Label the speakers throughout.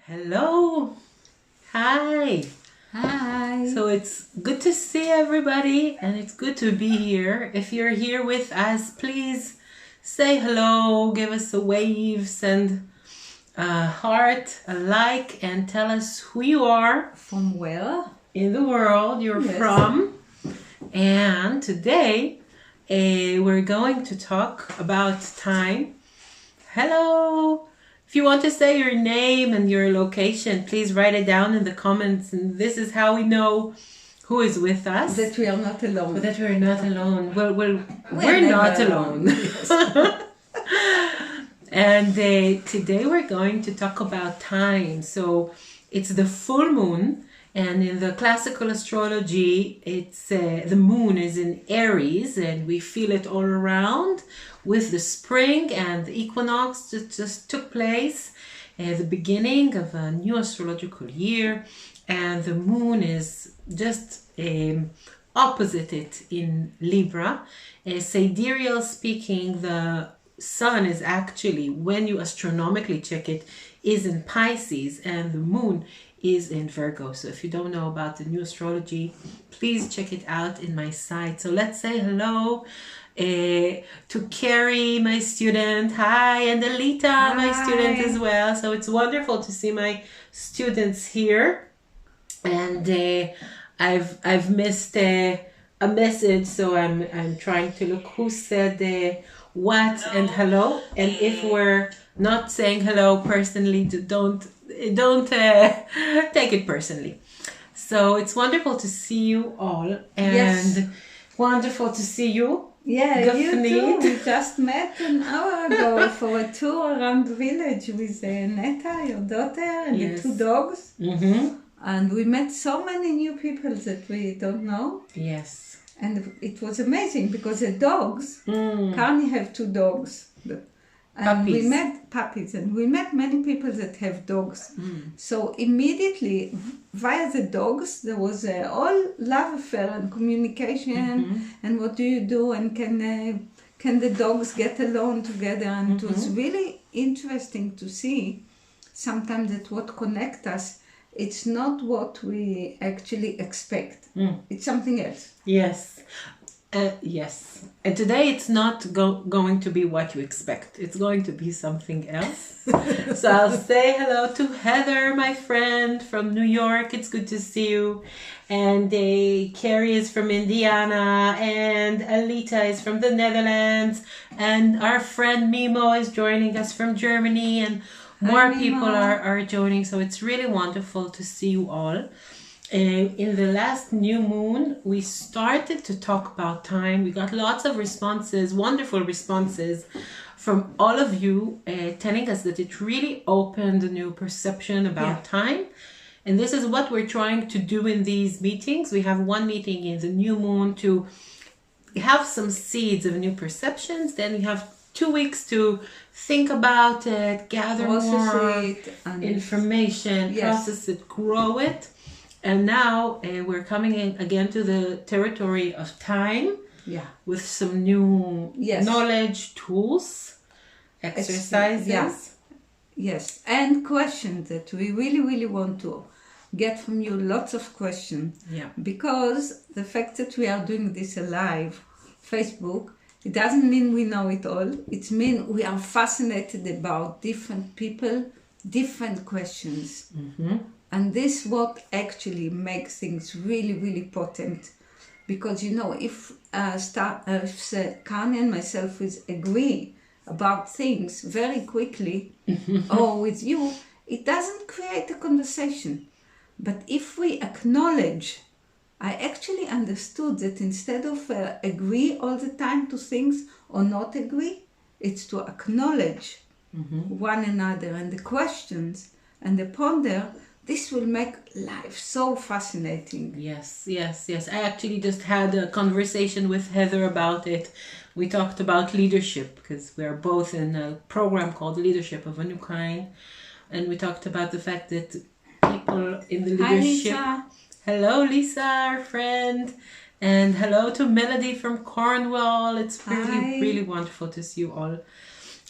Speaker 1: Hello. Hi.
Speaker 2: Hi.
Speaker 1: So it's good to see everybody and it's good to be here. If you're here with us, please say hello, give us a wave, send a heart, a like, and tell us who you are.
Speaker 2: From where?
Speaker 1: In the world you're
Speaker 2: Yes.
Speaker 1: from. And today we're going to talk about time. Hello. If you want to say your name and your location, please write it down in the comments. And this is how we know who is with us.
Speaker 2: That we are not alone.
Speaker 1: That we're not alone. Well, we're
Speaker 2: never
Speaker 1: not alone.
Speaker 2: Yes.
Speaker 1: And today we're going to talk about time. So it's the full moon. And in the classical astrology, it's the moon is in Aries, and we feel it all around with the spring and the equinox that just took place at the beginning of a new astrological year, and the moon is just opposite it in Libra. Sidereal speaking, the sun is actually, when you astronomically check it, is in Pisces, and the moon is in Virgo. So if you don't know about the new astrology, please check it out in my site. So let's say hello to Carrie, my student. Hi, and Alita, my student as well. So it's wonderful to see my students here. And I've missed a message, so I'm trying to look who said what and hello. And if we're not saying hello personally, don't take it personally. So it's wonderful to see you all, and
Speaker 2: Yes.
Speaker 1: wonderful to see you.
Speaker 2: Yeah,
Speaker 1: Gafnit.
Speaker 2: you too. We just met an hour ago for a tour around the village with Neta, your daughter, and
Speaker 1: Yes.
Speaker 2: the two dogs.
Speaker 1: Mm-hmm.
Speaker 2: And we met so many new people that we don't know.
Speaker 1: Yes.
Speaker 2: And it was amazing because the dogs,
Speaker 1: Mm.
Speaker 2: Karni have two dogs. And
Speaker 1: Puppies.
Speaker 2: we met puppies, and we met many people that have dogs. So immediately, via the dogs, there was a all love affair and communication. And what do you do? And can the dogs get along together? And it was really interesting to see. Sometimes that what connects us, it's not what we actually expect. It's something else.
Speaker 1: Yes. Yes. And today it's not going to be what you expect. It's going to be something else. So I'll say hello to Heather, my friend from New York. It's good to see you. And Carrie is from Indiana. And Alita is from the Netherlands. And our friend Mimo is joining us from Germany. And more
Speaker 2: Hi,
Speaker 1: people
Speaker 2: Mimo.
Speaker 1: are joining. So it's really wonderful to see you all. In the last new moon, we started to talk about time. We got lots of responses, wonderful responses from all of you telling us that it really opened a new perception about time. And this is what we're trying to do in these meetings. We have one meeting in the new moon to have some seeds of new perceptions. Then we have 2 weeks to think about it, gather more
Speaker 2: Process it. And
Speaker 1: information,
Speaker 2: Yes.
Speaker 1: process it, grow it. And now we're coming in again to the territory of time
Speaker 2: yeah.
Speaker 1: with some new
Speaker 2: Yes.
Speaker 1: knowledge, tools, exercises.
Speaker 2: Yeah. Yes, and questions that we really, really want to get from you. Lots of questions.
Speaker 1: Yeah.
Speaker 2: Because the fact that we are doing this alive, Facebook, it doesn't mean we know it all. It means we are fascinated about different people, different questions. And this what actually makes things really, really potent. Because, if Karni and myself agree about things very quickly, or with you, it doesn't create a conversation. But if we acknowledge, I actually understood that instead of agree all the time to things or not agree, it's to acknowledge one another and the questions and the ponder. This will make life so fascinating.
Speaker 1: Yes. I actually just had a conversation with Heather about it. We talked about leadership because we're both in a program called Leadership of a New Kind. And we talked about the fact that people in the leadership...
Speaker 2: Hi, Lisa.
Speaker 1: Hello, Lisa, our friend. And hello to Melody from Cornwall. It's really,
Speaker 2: Hi.
Speaker 1: really wonderful to see you all.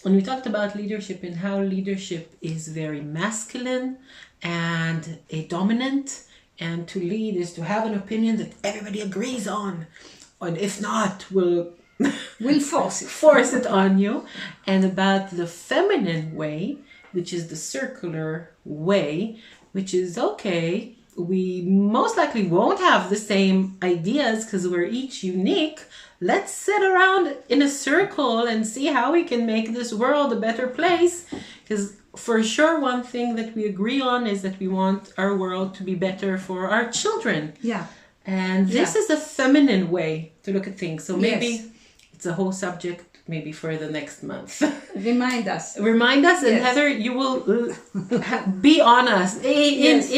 Speaker 1: And we talked about leadership and how leadership is very masculine and a dominant, and to lead is to have an opinion that everybody agrees on, and if not,
Speaker 2: We'll force it.
Speaker 1: force it on you. And about the feminine way, which is the circular way, which is okay, we most likely won't have the same ideas because we're each unique. Let's sit around in a circle and see how we can make this world a better place. Because for sure, one thing that we agree on is that we want our world to be better for our children.
Speaker 2: Yeah.
Speaker 1: And this is a feminine way to look at things. So maybe
Speaker 2: Yes.
Speaker 1: it's a whole subject maybe for the next month.
Speaker 2: Remind us.
Speaker 1: Remind us, and
Speaker 2: Yes.
Speaker 1: Heather, you will be on us
Speaker 2: Yes.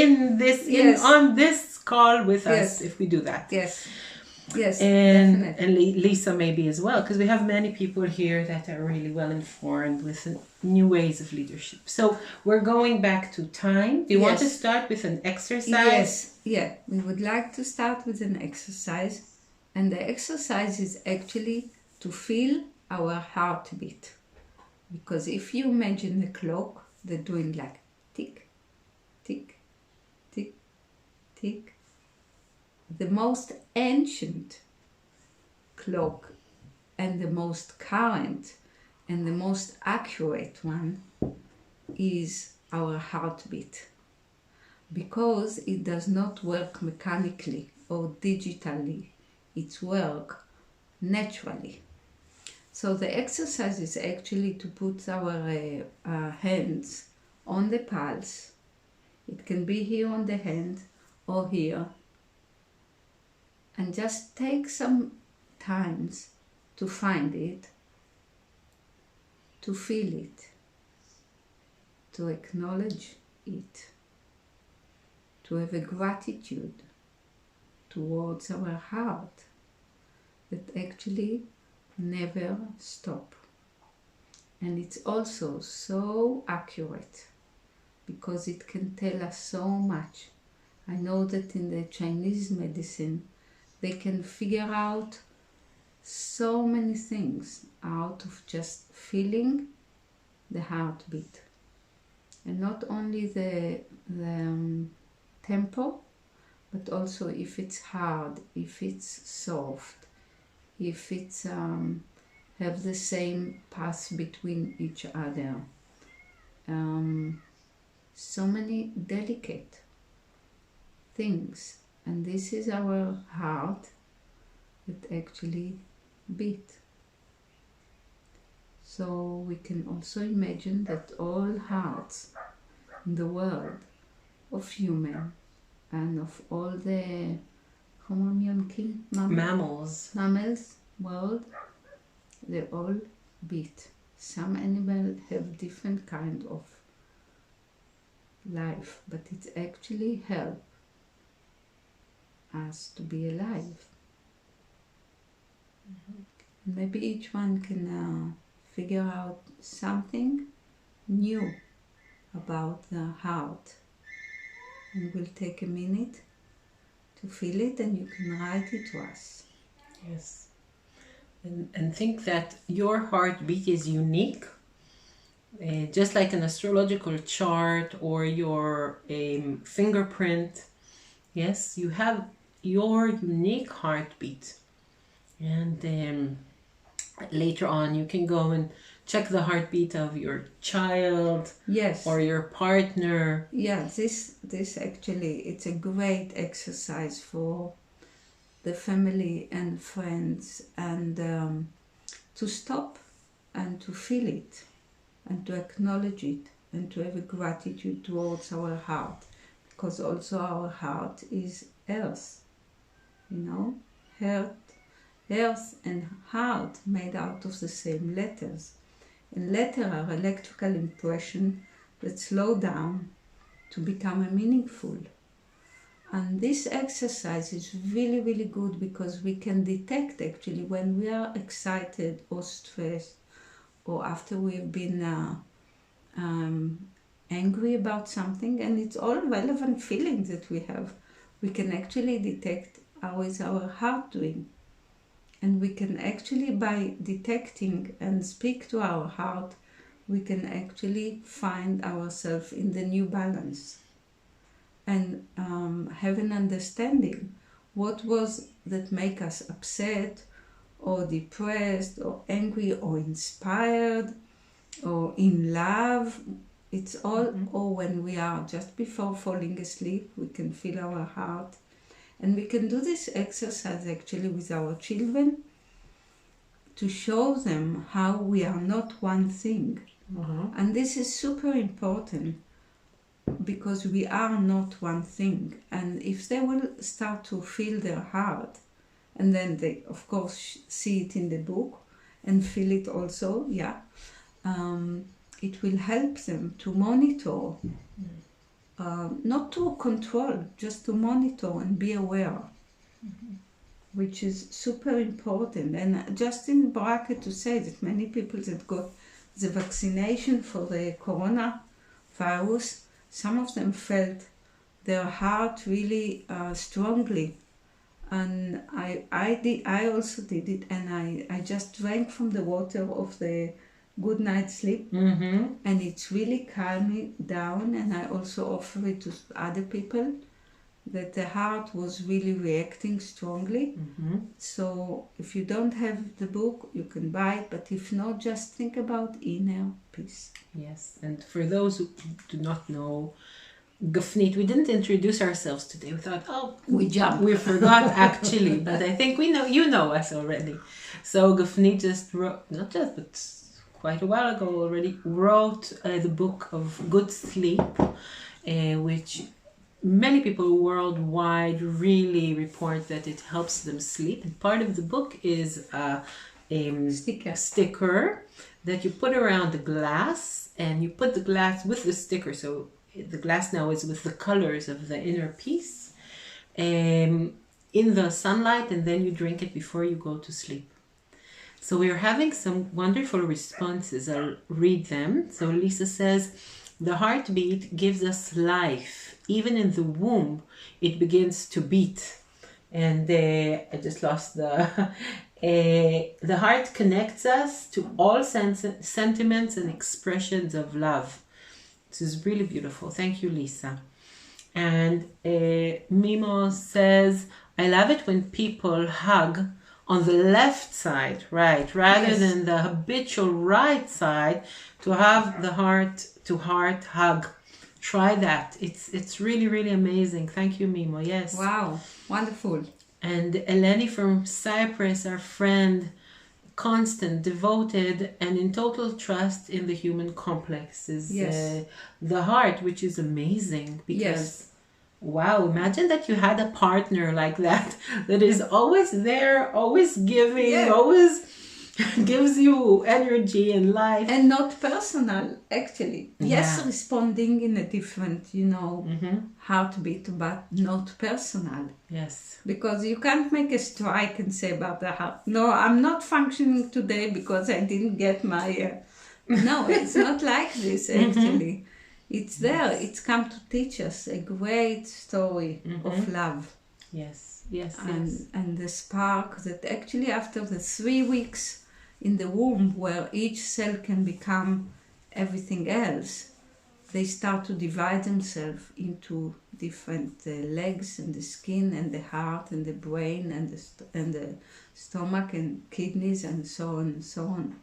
Speaker 2: Yes.
Speaker 1: on this call with us
Speaker 2: Yes.
Speaker 1: if we do that.
Speaker 2: Yes. Yes.
Speaker 1: And
Speaker 2: Definitely.
Speaker 1: Lisa maybe as well, because we have many people here that are really well informed with new ways of leadership. So we're going back to time. Do you want to
Speaker 2: Yes.
Speaker 1: start with an exercise?
Speaker 2: Yes. Yeah. We would like to start with an exercise, and the exercise is actually to feel our heartbeat. Because if you imagine the clock, they're doing like tick, tick, tick, tick. The most ancient clock and the most current and the most accurate one is our heartbeat, because it does not work mechanically or digitally, it works naturally. So the exercise is actually to put our hands on the pulse. It can be here on the hand or here, and just take some times to find it, to feel it, to acknowledge it, to have a gratitude towards our heart that actually never stop. And it's also so accurate because it can tell us so much. I know that in the Chinese medicine they can figure out so many things out of just feeling the heartbeat. And not only the tempo, but also if it's hard, if it's soft, if it's have the same path between each other. So many delicate things, and this is our heart that actually beat. So we can also imagine that all hearts in the world of human and of all the
Speaker 1: Mammals.
Speaker 2: mammals world, they all beat. Some animals have different kind of life, but it actually help us to be alive. Maybe each one can figure out something new about the heart, and we'll take a minute to feel it, and you can write it to us.
Speaker 1: Yes. And think that your heartbeat is unique, just like an astrological chart or your fingerprint. Yes, you have your unique heartbeat. And later on you can go and check the heartbeat of your child,
Speaker 2: Yes.
Speaker 1: or your partner.
Speaker 2: Yeah, this actually, it's a great exercise for the family and friends, and to stop and to feel it and to acknowledge it and to have a gratitude towards our heart, because also our heart is earth, earth and heart made out of the same letters, and letters are electrical impression that slow down to become meaningful. And this exercise is really, really good because we can detect actually when we are excited or stressed, or after we've been angry about something, and it's all relevant feelings that we have. We can actually detect how is our heart doing. And we can actually, by detecting and speak to our heart, we can actually find ourselves in the new balance and have an understanding what was that make us upset or depressed or angry or inspired or in love. It's all, or when we are just before falling asleep, we can feel our heart. And we can do this exercise actually with our children to show them how we are not one thing. And this is super important because we are not one thing. And if they will start to feel their heart, and then they, of course, see it in the book and feel it also, it will help them to monitor, not to control, just to monitor and be aware, which is super important. And just in bracket to say that many people that got the vaccination for the coronavirus, some of them felt their heart really strongly. And I also did it, and I just drank from the water of the good night sleep, and it's really calmed me down. And I also offer it to other people that the heart was really reacting strongly. So if you don't have the book, you can buy it, but if not, just think about inner peace.
Speaker 1: Yes, and for those who do not know, Gafnit, we didn't introduce ourselves today. We thought, we forgot actually, but I think you know us already. So Gafnit just wrote, but quite a while ago already, wrote the book of Good Sleep, which many people worldwide really report that it helps them sleep. And part of the book is a sticker that you put around the glass, and you put the glass with the sticker. So the glass now is with the colors of the inner peace in the sunlight, and then you drink it before you go to sleep. So we are having some wonderful responses. I'll read them. So Lisa says, the heartbeat gives us life. Even in the womb, it begins to beat. And I just lost the... the heart connects us to all sentiments and expressions of love. This is really beautiful. Thank you, Lisa. And Mimo says, I love it when people hug on the left side, right, rather than the habitual right side, to have the heart-to-heart hug. Try that. It's really, really amazing. Thank you, Mimo. Yes.
Speaker 2: Wow. Wonderful.
Speaker 1: And Eleni from Cyprus, our friend, constant, devoted, and in total trust in the human complex is the heart, which is amazing because, wow, imagine that you had a partner like that is always there, always giving, always gives you energy and life.
Speaker 2: And not personal, actually. Yes, responding in a different, heartbeat, but not personal.
Speaker 1: Yes.
Speaker 2: Because you can't make a strike and say about the heart, no, I'm not functioning today because I didn't get my... No, it's not like this, actually. It's there. It's come to teach us a great story of love.
Speaker 1: Yes.
Speaker 2: And the spark that actually after the 3 weeks in the womb, where each cell can become everything else, they start to divide themselves into different legs and the skin and the heart and the brain and the stomach and kidneys and so on and so on.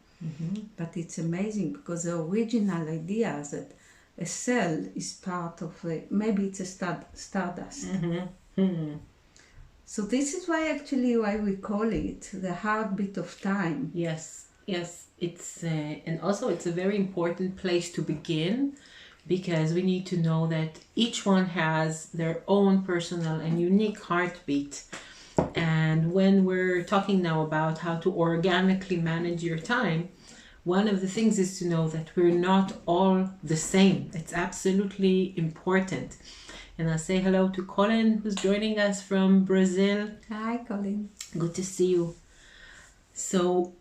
Speaker 2: But it's amazing because the original idea is that a cell is part of maybe it's a stardust. So this is why we call it the heartbeat of time.
Speaker 1: Yes. It's and also it's a very important place to begin, because we need to know that each one has their own personal and unique heartbeat. And when we're talking now about how to organically manage your time, one of the things is to know that we're not all the same. It's absolutely important. And I'll say hello to Colin, who's joining us from Brazil.
Speaker 2: Hi, Colin.
Speaker 1: Good to see you. So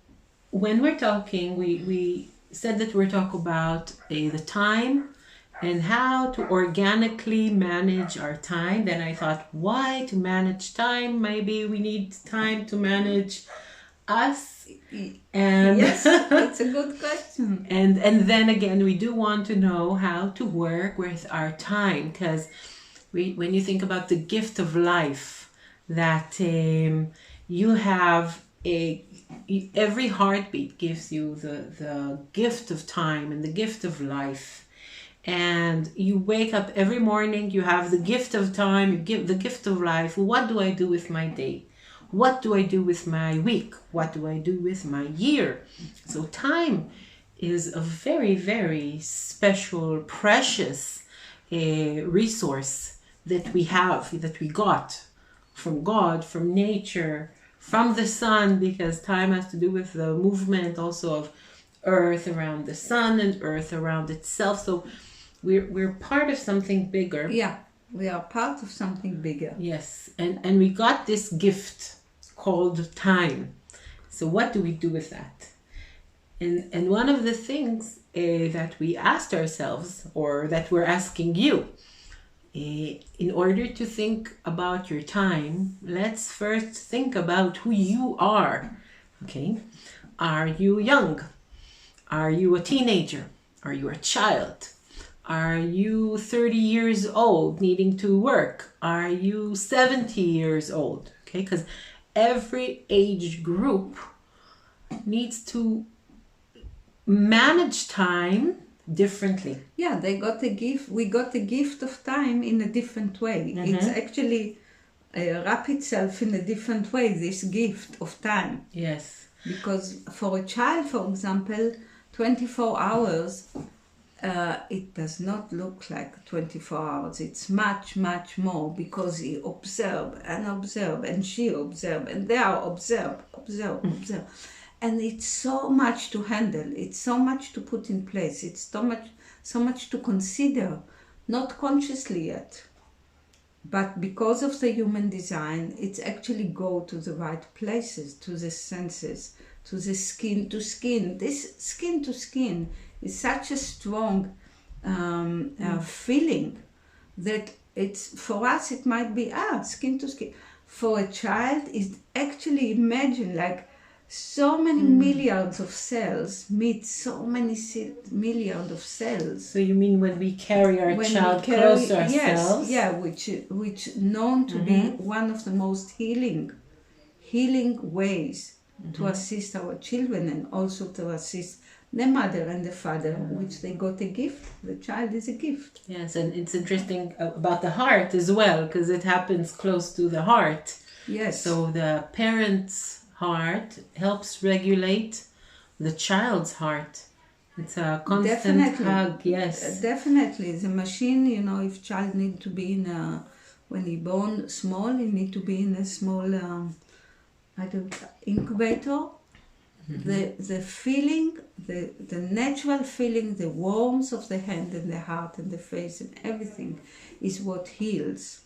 Speaker 1: when we're talking, we said that we're talking about the time and how to organically manage our time. Then I thought, why to manage time? Maybe we need time to manage us. And
Speaker 2: yes, it's a good question.
Speaker 1: and then again, we do want to know how to work with our time, because when you think about the gift of life, that you have every heartbeat gives you the gift of time and the gift of life. And you wake up every morning, you have the gift of time, you give the gift of life. What do I do with my day? What do I do with my week? What do I do with my year? So time is a very, very special, precious resource that we have, that we got from God, from nature, from the sun, because time has to do with the movement also of earth around the sun and earth around itself. So we're part of something bigger.
Speaker 2: Yeah, we are part of something bigger.
Speaker 1: Yes, and we got this gift called time. So what do we do with that? And one of the things that we asked ourselves, or that we're asking you, in order to think about your time, let's first think about who you are. Okay, are you young? Are you a teenager? Are you a child? Are you 30 years old needing to work? Are you 70 years old? Okay, because every age group needs to manage time differently.
Speaker 2: Yeah, they got a gift. We got the gift of time in a different way. It's actually wrap itself in a different way, this gift of time.
Speaker 1: Yes.
Speaker 2: Because for a child, for example, 24 hours, it does not look like 24 hours. It's much, much more, because he observe, and she observe, and they are observe. And it's so much to handle. It's so much to put in place. It's so much to consider, not consciously yet. But because of the human design, it's actually go to the right places, to the senses, to the skin to skin. This skin to skin is such a strong feeling that it's, for us it might be skin to skin. For a child, it's actually, imagine like so many milliards of cells meet so many milliards of cells.
Speaker 1: So you mean when we carry our child close to ourselves?
Speaker 2: Yes, yeah, which known to be one of the most healing ways to assist our children, and also to assist the mother and the father, which they got a gift. The child is a gift.
Speaker 1: Yes, and it's interesting about the heart as well, because it happens close to the heart.
Speaker 2: Yes.
Speaker 1: So the parent's heart helps regulate the child's heart. It's a constant hug. Yes.
Speaker 2: Definitely. The machine, if child need to be when he born small, he need to be in a small incubator. The feeling, the natural feeling, the warmth of the hand and the heart and the face and everything is what heals.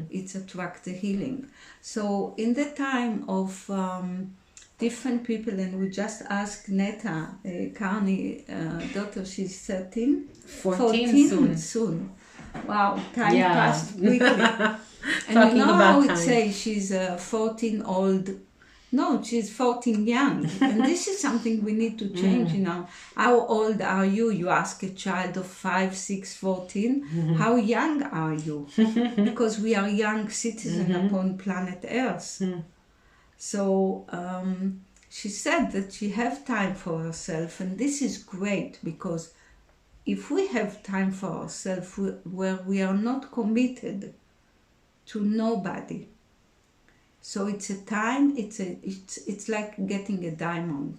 Speaker 2: It's attract the healing. So in the time of different people, and we just asked Neta, Karni daughter, she's 13.
Speaker 1: 14
Speaker 2: soon. Wow, time passed quickly. And
Speaker 1: Talking
Speaker 2: you know
Speaker 1: about
Speaker 2: how it
Speaker 1: time.
Speaker 2: says she's 14 old. No, she's 14 young. And this is something we need to change, How old are you? You ask a child of 5, 6, 14. How young are you? Because we are young citizens upon planet Earth. So she said that she have time for herself. And this is great, because if we have time for ourselves where we are not committed to nobody, so it's a time, it's like getting a diamond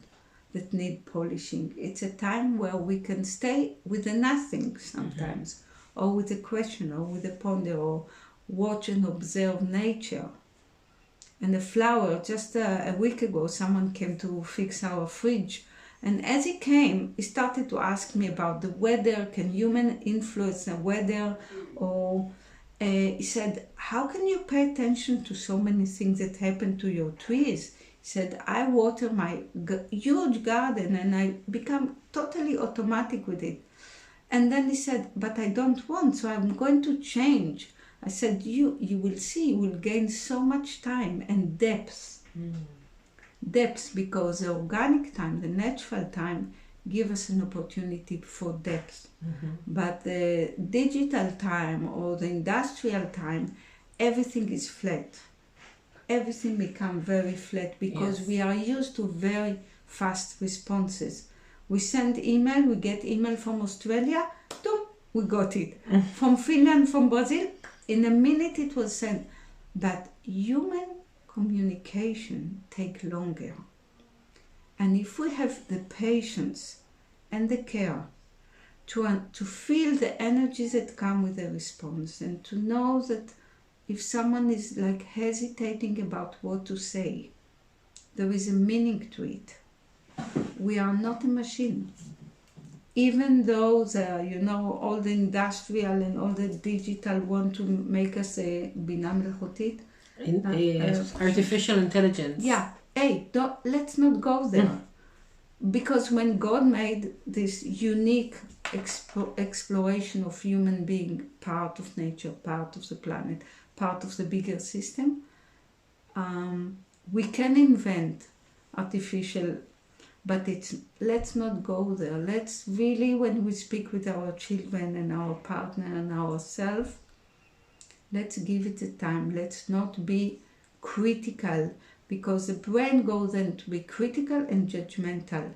Speaker 2: that need polishing. It's a time where we can stay with the nothing sometimes, or with a question, or with a ponder, or watch and observe nature. And the flower, just a week ago, someone came to fix our fridge. And as he came, he started to ask me about the weather. Can human influence the weather? Or he said, how can you pay attention to so many things that happen to your trees? He said, I water my huge garden and I become totally automatic with it. And then he said, but I don't want, so I'm going to change. I said, you will see, you will gain so much time and depth. depth, because the organic time, the natural time, give us an opportunity for depth. But the digital time or the industrial time, everything is flat. Everything becomes very flat because we are used to very fast responses. We send email, we get email from Australia, boom, we got it. From Finland, from Brazil, in a minute it was sent. But human communication take longer. And if we have the patience and the care to feel the energies that come with the response, and to know that if someone is like hesitating about what to say, there is a meaning to it. We are not a machine. Even though all the industrial and all the digital want to make us a bina melachotit,
Speaker 1: artificial intelligence.
Speaker 2: Yeah, let's not go there. Because when God made this unique exploration of human being, part of nature, part of the planet, part of the bigger system, we can invent artificial, but let's not go there. Let's really, when we speak with our children and our partner and ourselves, let's give it a time. Let's not be critical, because the brain goes then to be critical and judgmental.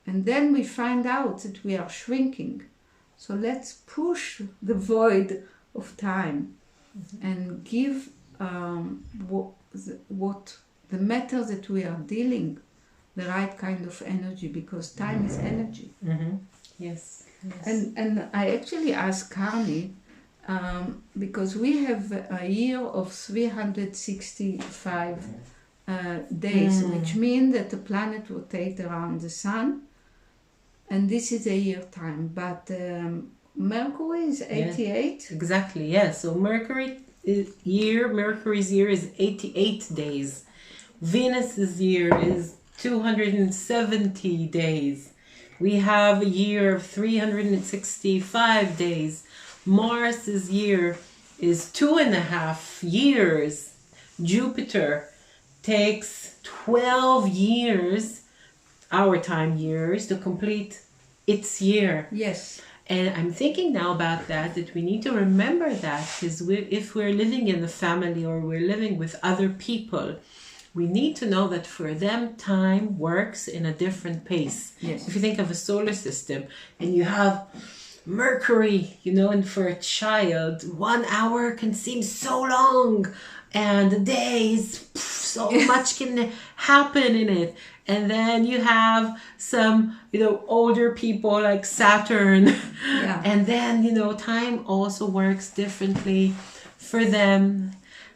Speaker 2: And then we find out that we are shrinking. So let's push the void of time and give what the matter that we are dealing the right kind of energy, because time is energy.
Speaker 1: Yes.
Speaker 2: And I actually asked Karni, because we have a year of 365 days, which means that the planet rotates around the sun, and this is a year time. But Mercury is 88.
Speaker 1: Exactly, yes. So Mercury's year is 88 days. Venus's year is 270 days. We have a year of 365 days. Mars's year is 2.5 years. Jupiter takes 12 years, our time years, to complete its year.
Speaker 2: Yes.
Speaker 1: And I'm thinking now about that we need to remember that, because if we're living in a family or we're living with other people, we need to know that for them time works in a different pace.
Speaker 2: Yes.
Speaker 1: If you think of a solar system and you have Mercury, and for a child 1 hour can seem so long, and the days, so much can happen in it. And then you have some, older people like Saturn.
Speaker 2: Yeah.
Speaker 1: And then, time also works differently for them.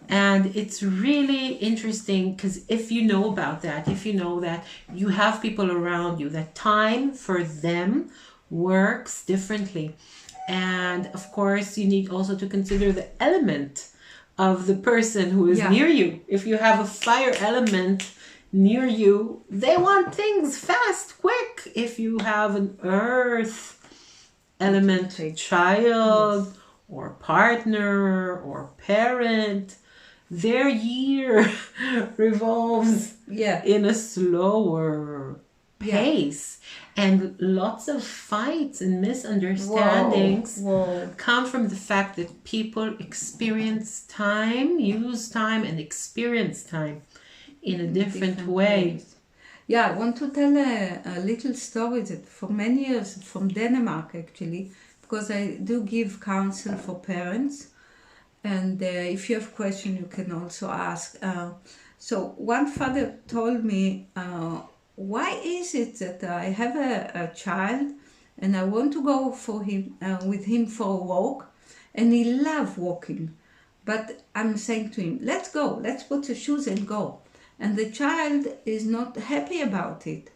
Speaker 1: And it's really interesting, because if you know about that, if you know that you have people around you, that time for them works differently. And of course, you need also to consider the element of the person who is near you. If you have a fire element near you, they want things fast, quick. If you have an earth element child or partner or parent, their year revolves in a slower pace. And lots of fights and misunderstandings come from the fact that people experience time, use time, and experience time in a different way.
Speaker 2: Ways. Yeah, I want to tell a little story that for many years, from Denmark actually, because I do give counsel for parents. And if you have questions, you can also ask. So one father told me, why is it that I have a child and I want to go with him for a walk, and he loves walking, but I'm saying to him, let's go, let's put the shoes and go. And the child is not happy about it.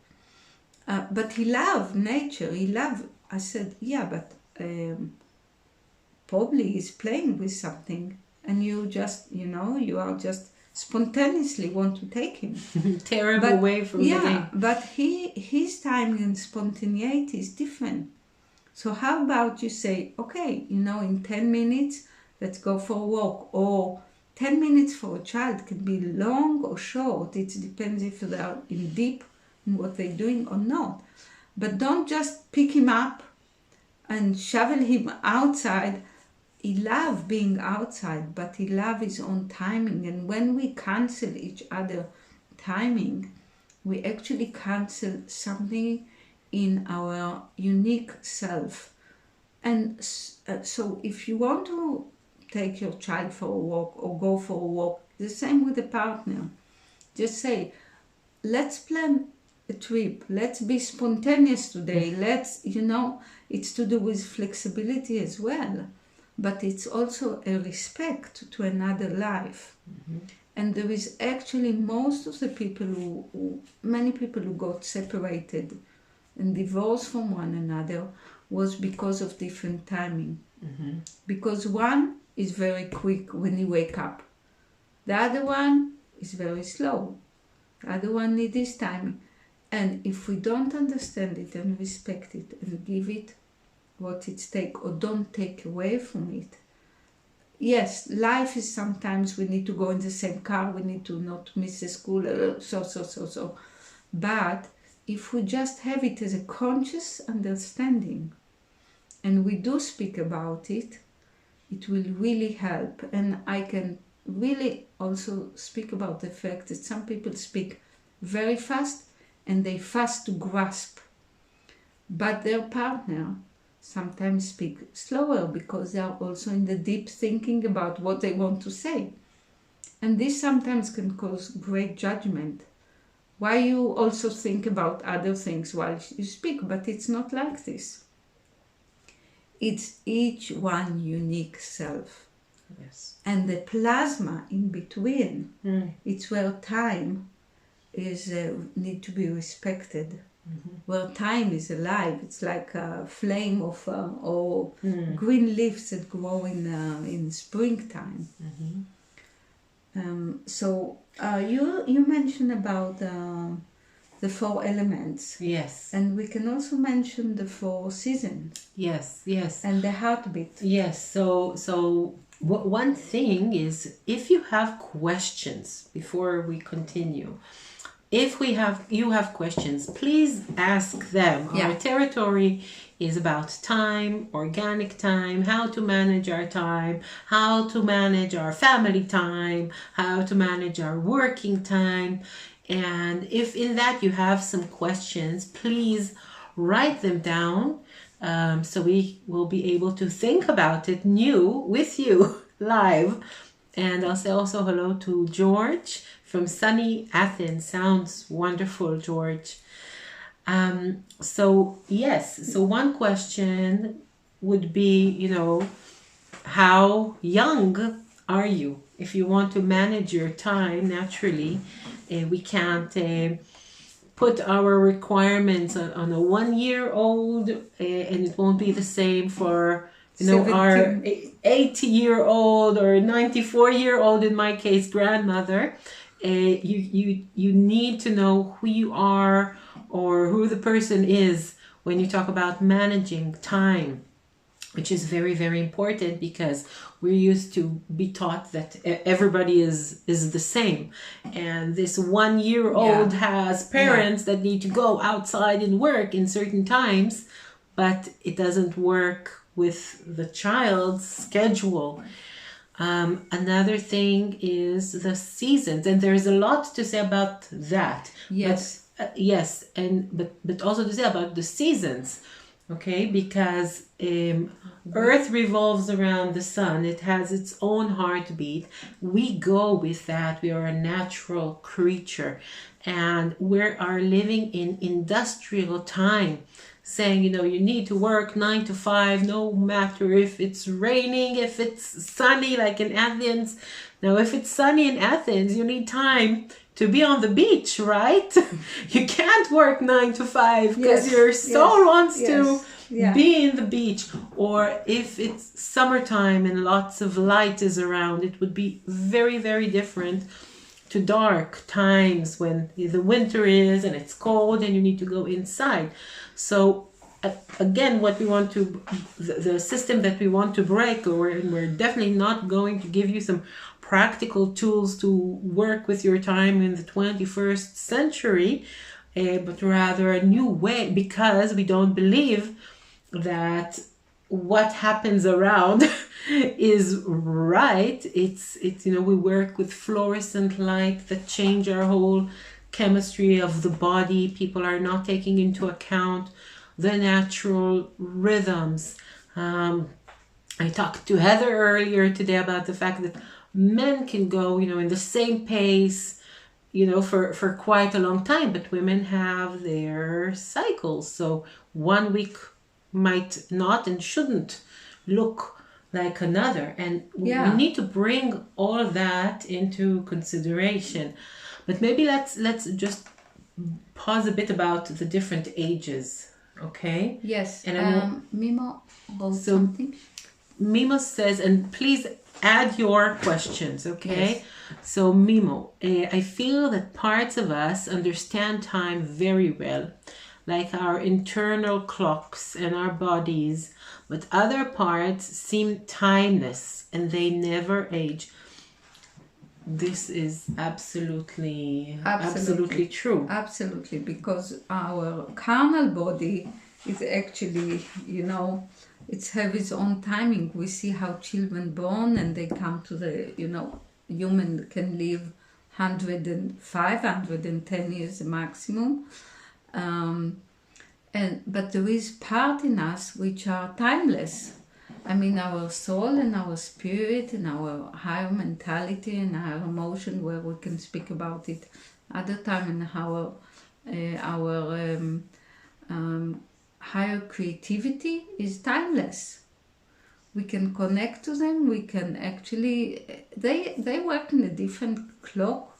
Speaker 2: But he loves nature, I said, yeah, but probably he's playing with something, and you just, you are just spontaneously want to take him.
Speaker 1: Tear him away from the game.
Speaker 2: But his timing and spontaneity is different. So how about you say, okay, in 10 minutes, let's go for a walk, or 10 minutes for a child can be long or short. It depends if they are in deep in what they're doing or not. But don't just pick him up and shovel him outside. He loves being outside, but he loves his own timing. And when we cancel each other timing, we actually cancel something in our unique self. And so if you want to take your child for a walk or go for a walk, the same with a partner. Just say, let's plan a trip. Let's be spontaneous today. Let's, it's to do with flexibility as well. But it's also a respect to another life. Mm-hmm. And there is actually most of the people many people who got separated and divorced from one another was because of different timing. Mm-hmm. Because one is very quick when you wake up. The other one is very slow. The other one needs this timing. And if we don't understand it and respect it and give it what it takes or don't take away from it. Yes, life is sometimes we need to go in the same car, we need to not miss the school, so. But if we just have it as a conscious understanding and we do speak about it, it will really help. And I can really also speak about the fact that some people speak very fast and they fast to grasp. But their partner sometimes speak slower because they are also in the deep thinking about what they want to say. And this sometimes can cause great judgment. Why you also think about other things while you speak, but it's not like this. It's each one unique self.
Speaker 1: Yes.
Speaker 2: And the plasma in between, it's where time is need to be respected. Mm-hmm. Where time is alive, it's like a flame of or green leaves that grow in springtime. Mm-hmm. So you mentioned about the 4 elements.
Speaker 1: Yes.
Speaker 2: And we can also mention the 4 seasons.
Speaker 1: Yes, yes.
Speaker 2: And the heartbeat.
Speaker 1: Yes. So one thing is, if you have questions before we continue. If you have questions, please ask them. Yeah. Our territory is about time, organic time, how to manage our time, how to manage our family time, how to manage our working time. And if in that you have some questions, please write them down so we will be able to think about it with you live. And I'll say also hello to George from sunny Athens. Sounds wonderful, George. So one question would be, how young are you? If you want to manage your time naturally, we can't put our requirements on a 1-year-old, and it won't be the same for our 80-year-old or 94-year-old, in my case, grandmother. You need to know who you are or who the person is when you talk about managing time, which is very, very important because we're used to be taught that everybody is the same. And this 1-year-old has parents that need to go outside and work in certain times, but it doesn't work with the child's schedule. Another thing is the seasons, and there's a lot to say about that.
Speaker 2: Yes.
Speaker 1: But also to say about the seasons, okay? Because Earth revolves around the sun. It has its own heartbeat. We go with that. We are a natural creature, and we are living in industrial time. Saying, you need to work 9 to 5, no matter if it's raining, if it's sunny, like in Athens. Now, if it's sunny in Athens, you need time to be on the beach, right? You can't work 9 to 5 because your soul wants to be in the beach. Or if it's summertime and lots of light is around, it would be very, very different to dark times when the winter is and it's cold and you need to go inside. So again, what we want to, the system that we want to break, or we're definitely not going to give you some practical tools to work with your time in the 21st century, but rather a new way, because we don't believe that what happens around is right. It's we work with fluorescent light that change our whole chemistry of the body. People are not taking into account the natural rhythms. I talked to Heather earlier today about the fact that men can go in the same pace for quite a long time, but women have their cycles. So 1 week might not and shouldn't look like another, and we need to bring all that into consideration. But maybe let's just pause a bit about the different ages, okay?
Speaker 2: Yes.
Speaker 1: And
Speaker 2: Mimo wrote something.
Speaker 1: Mimo says, and please add your questions, okay?
Speaker 2: Yes.
Speaker 1: So Mimo, I feel that parts of us understand time very well, like our internal clocks and our bodies, but other parts seem timeless and they never age. This is absolutely true.
Speaker 2: Absolutely, because our carnal body is actually, it's have its own timing. We see how children born and they come to the, human can live 105, 110 years maximum. But there is part in us which are timeless. I mean, our soul and our spirit and our higher mentality and our emotion, where we can speak about it other time, and our higher creativity is timeless. We can connect to them. We can actually, they work in a different clock,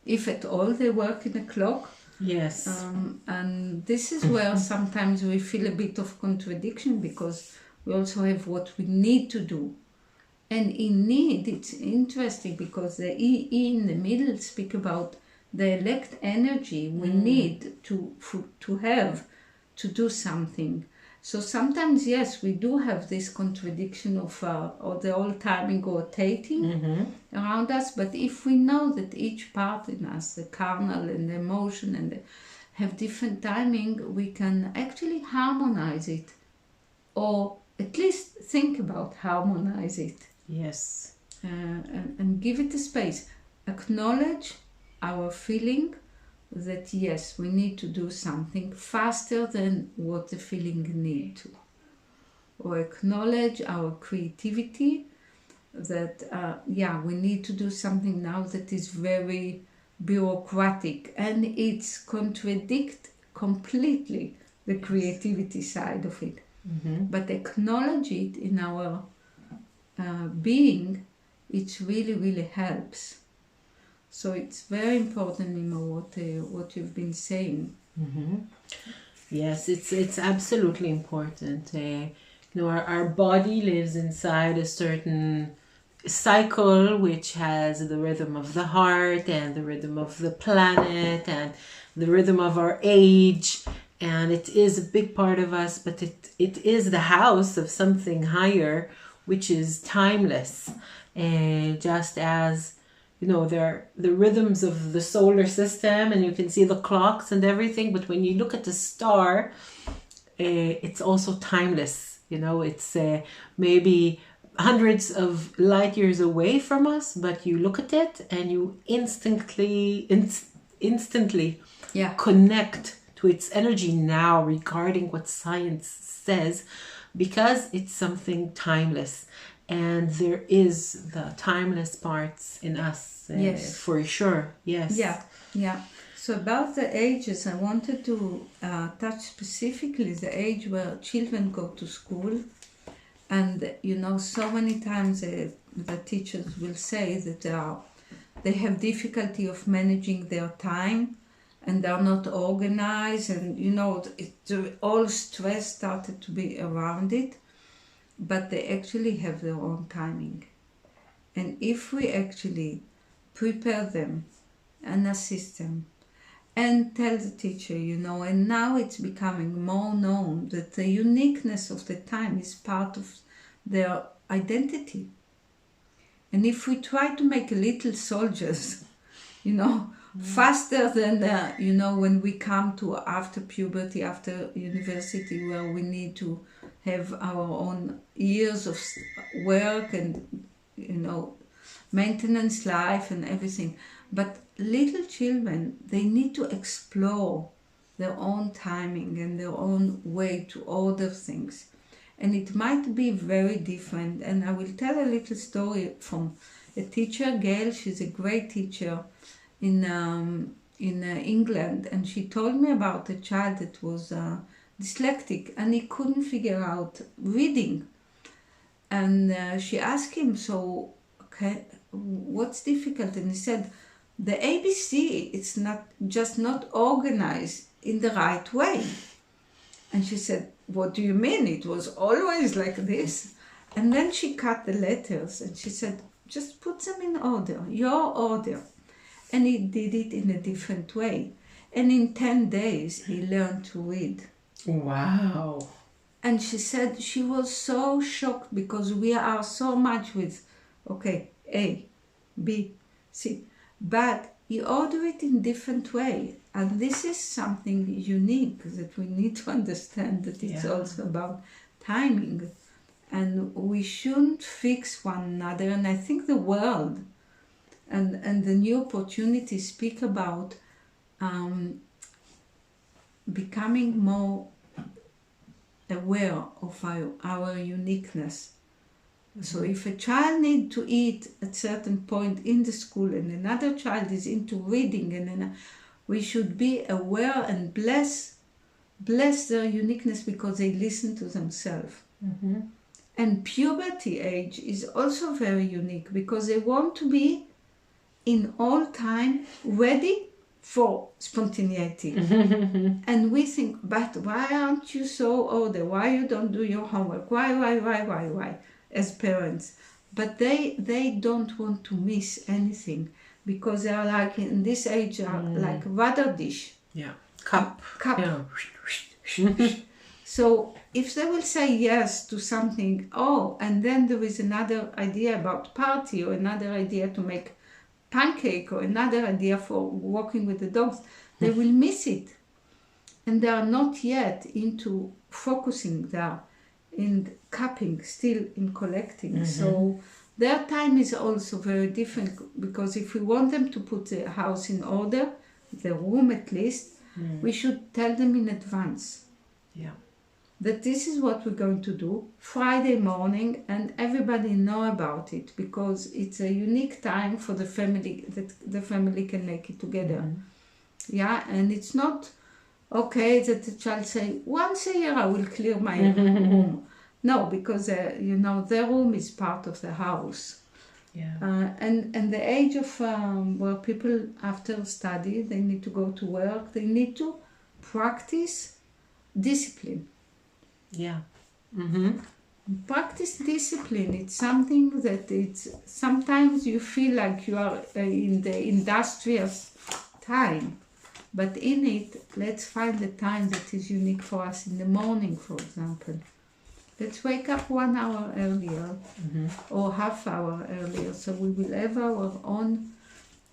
Speaker 2: if at all they work in a clock.
Speaker 1: Yes.
Speaker 2: And this is where sometimes we feel a bit of contradiction, because we also have what we need to do. And in need, it's interesting because the E in the middle speak about the elect energy we need to have to do something. So sometimes, yes, we do have this contradiction of or the old timing rotating around us. But if we know that each part in us, the carnal and the emotion, and have different timing, we can actually harmonize it, or at least think about harmonize it.
Speaker 1: Yes.
Speaker 2: And give it a space. Acknowledge our feeling that yes, we need to do something faster than what the feeling need to. Or acknowledge our creativity that, we need to do something now that is very bureaucratic, and it's contradict completely the creativity side of it. But acknowledge it in our being, it really, really helps. So it's very important, Mimo, what you've been saying.
Speaker 1: Yes, it's absolutely important. Our body lives inside a certain cycle, which has the rhythm of the heart and the rhythm of the planet and the rhythm of our age. And it is a big part of us, but it is the house of something higher, which is timeless. And just as, there are the rhythms of the solar system, and you can see the clocks and everything, but when you look at the star, it's also timeless. It's maybe hundreds of light years away from us, but you look at it and you instantly connect to its energy now, regarding what science says, because it's something timeless. And there is the timeless parts in us,
Speaker 2: yes,
Speaker 1: for sure. Yes.
Speaker 2: Yeah. So about the ages, I wanted to touch specifically the age where children go to school. And, so many times the teachers will say that they have difficulty of managing their time, and they're not organized, and, all stress started to be around it. But they actually have their own timing. And if we actually prepare them and assist them and tell the teacher, and now it's becoming more known that the uniqueness of the time is part of their identity. And if we try to make little soldiers, faster than, when we come to after puberty, after university, where we need to have our own years of work and, maintenance life and everything. But little children, they need to explore their own timing and their own way to order things. And it might be very different. And I will tell a little story from a teacher, Gail. She's a great teacher in England. And she told me about a child that was dyslexic and he couldn't figure out reading. And she asked him, so, okay, what's difficult? And he said, the ABC, it's not organized in the right way. And she said, what do you mean? It was always like this. And then she cut the letters and she said, just put them in order, your order. And he did it in a different way. And in 10 days, he learned to read.
Speaker 1: Wow.
Speaker 2: And she said she was so shocked because we are so much with, okay, A, B, C. But he ordered it in different way. And this is something unique that we need to understand, that it's also about timing. And we shouldn't fix one another. And I think the world and the new opportunities speak about becoming more aware of our uniqueness. So if a child needs to eat at a certain point in the school and another child is into reading, and then we should be aware and bless their uniqueness because they listen to themselves.
Speaker 1: Mm-hmm.
Speaker 2: And puberty age is also very unique because they want to be in all time ready for spontaneity. And we think, but why aren't you so older? Why you don't do your homework? Why? As parents. But they don't want to miss anything because they are like in this age are like water dish.
Speaker 1: Yeah. Cup. Yeah.
Speaker 2: So if they will say yes to something, and then there is another idea about party or another idea to make pancake or another idea for walking with the dogs, they will miss it. And they are not yet into focusing there, in cupping, still in collecting. Mm-hmm. So their time is also very different because if we want them to put the house in order, the room at least, we should tell them in advance.
Speaker 1: Yeah. That
Speaker 2: this is what we're going to do Friday morning, and everybody know about it because it's a unique time for the family, that the family can make it together. Mm-hmm. Yeah, and it's not okay that the child say, once a year I will clear my room. No, because their room is part of the house.
Speaker 1: Yeah.
Speaker 2: And the age of where people after study, they need to go to work, they need to practice discipline.
Speaker 1: Yeah. Mm-hmm.
Speaker 2: Practice discipline. It's something that sometimes you feel like you are in the industrious time, but in it, let's find the time that is unique for us in the morning, for example. Let's wake up 1 hour earlier or half hour earlier, so we will have our own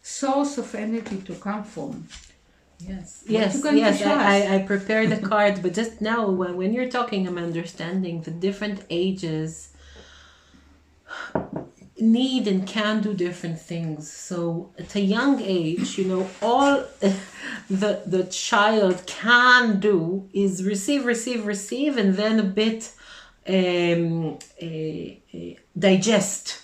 Speaker 2: source of energy to come from.
Speaker 1: Yes. I prepared the card, but just now when you're talking, I'm understanding the different ages need and can do different things. So at a young age, all the child can do is receive, and then a bit digest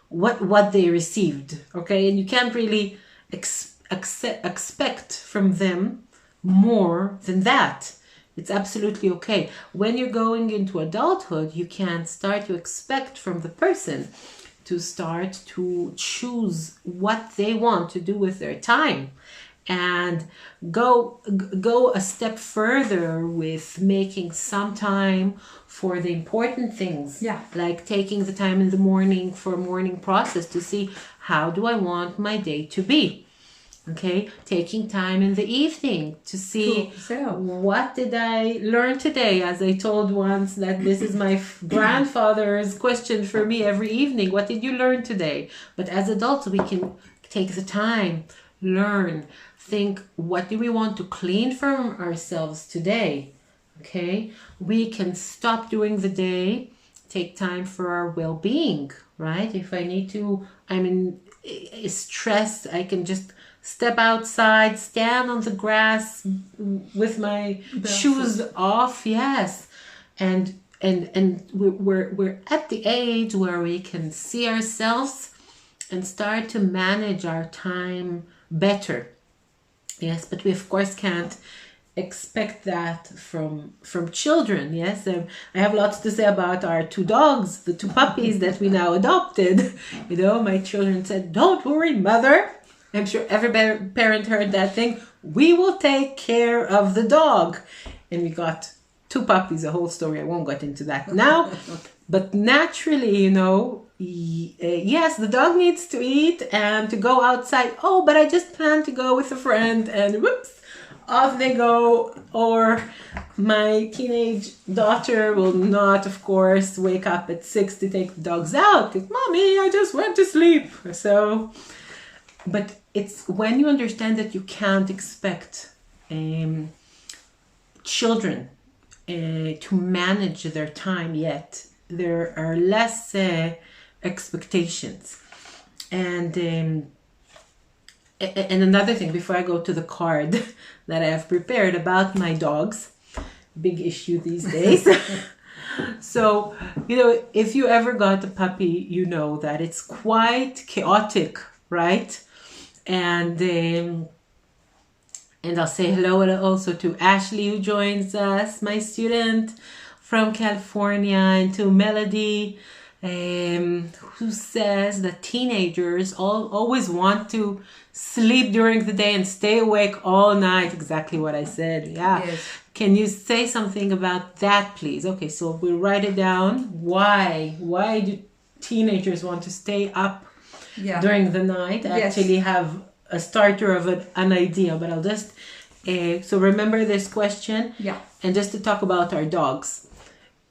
Speaker 1: what they received. Okay, and you can't really expect from them more than that. It's absolutely okay. When you're going into adulthood, you can start to expect from the person to start to choose what they want to do with their time, and go a step further with making some time for the important things.
Speaker 2: Yeah.
Speaker 1: Like taking the time in the morning for a morning process to see, how do I want my day to be? Okay, taking time in the evening to see
Speaker 2: observe.
Speaker 1: what did I learn today. As I told once that this is my grandfather's question for me every evening. What did you learn today? But as adults, we can take the time, learn, think, what do we want to clean from ourselves today? Okay, we can stop during the day, take time for our well-being, right? If I need to, stressed, I can just step outside, stand on the grass with my shoes off, yes, and we're at the age where we can see ourselves and start to manage our time better. Yes, but we of course can't expect that from children. Yes, I have lots to say about our two dogs, the two puppies that we now adopted. My children said, "Don't worry, mother." I'm sure every parent heard that thing. "We will take care of the dog." And we got two puppies, a whole story. I won't get into that now. But naturally, yes, the dog needs to eat and to go outside. "Oh, but I just plan to go with a friend," and whoops, off they go. Or my teenage daughter will not, of course, wake up at 6 to take the dogs out because, "Mommy, I just went to sleep." So, but it's when you understand that you can't expect children to manage their time yet. There are less expectations. And another thing, before I go to the card that I have prepared about my dogs, big issue these days. So, if you ever got a puppy, you know that it's quite chaotic, right? And I'll say hello also to Ashley, who joins us, my student from California, and to Melody, who says that teenagers always want to sleep during the day and stay awake all night. Exactly what I said. Yeah.
Speaker 2: Yes.
Speaker 1: Can you say something about that, please? Okay, so we'll write it down. Why do teenagers want to stay up during the night? I actually have a starter of an idea, but I'll just so remember this question. And just to talk about our dogs,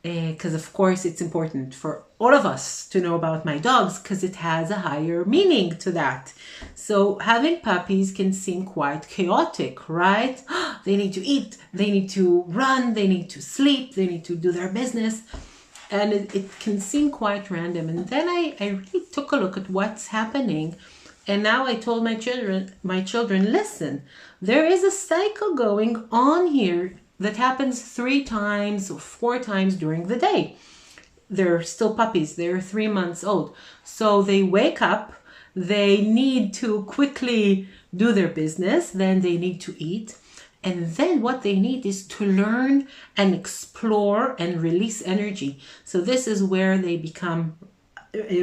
Speaker 1: because of course it's important for all of us to know about my dogs, because it has a higher meaning to that. So having puppies can seem quite chaotic, right? They need to eat, they need to run, they need to sleep, they need to do their business, and it can seem quite random. And then I really took a look at what's happening. And now I told my children, listen, there is a cycle going on here that happens 3 times or 4 times during the day. They're still puppies. They're 3 months old. So they wake up, they need to quickly do their business, then they need to eat. And then what they need is to learn and explore and release energy. So this is where they become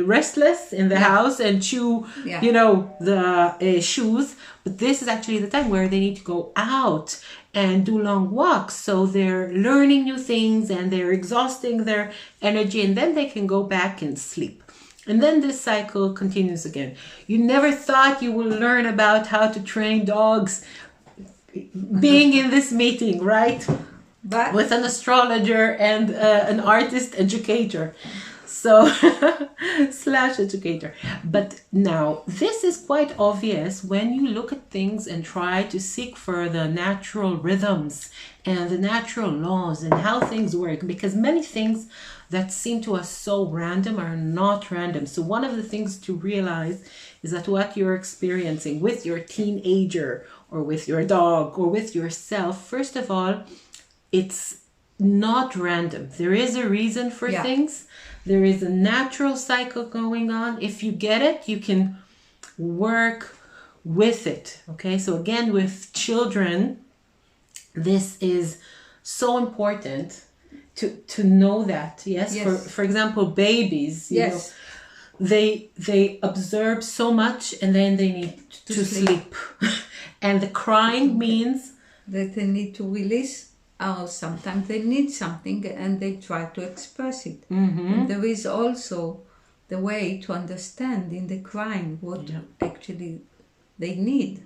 Speaker 1: restless in the house and chew, the shoes. But this is actually the time where they need to go out and do long walks. So they're learning new things and they're exhausting their energy, and then they can go back and sleep. And then this cycle continues again. You never thought you would learn about how to train dogs being in this meeting, right?
Speaker 2: But
Speaker 1: with an astrologer and an artist educator. So / educator. But now this is quite obvious when you look at things and try to seek for the natural rhythms and the natural laws and how things work, because many things that seem to us so random are not random. So one of the things to realize is that what you're experiencing with your teenager or with your dog or with yourself, first of all, it's not random. There is a reason for things. There is a natural cycle going on. If you get it, you can work with it. Okay, so again, with children, this is so important to know that. Yes. For example, babies, you know, they absorb so much and then they need to sleep. And the crying means
Speaker 2: that they need to release. Or sometimes they need something and they try to express it. And there is also the way to understand in the crying what actually they need.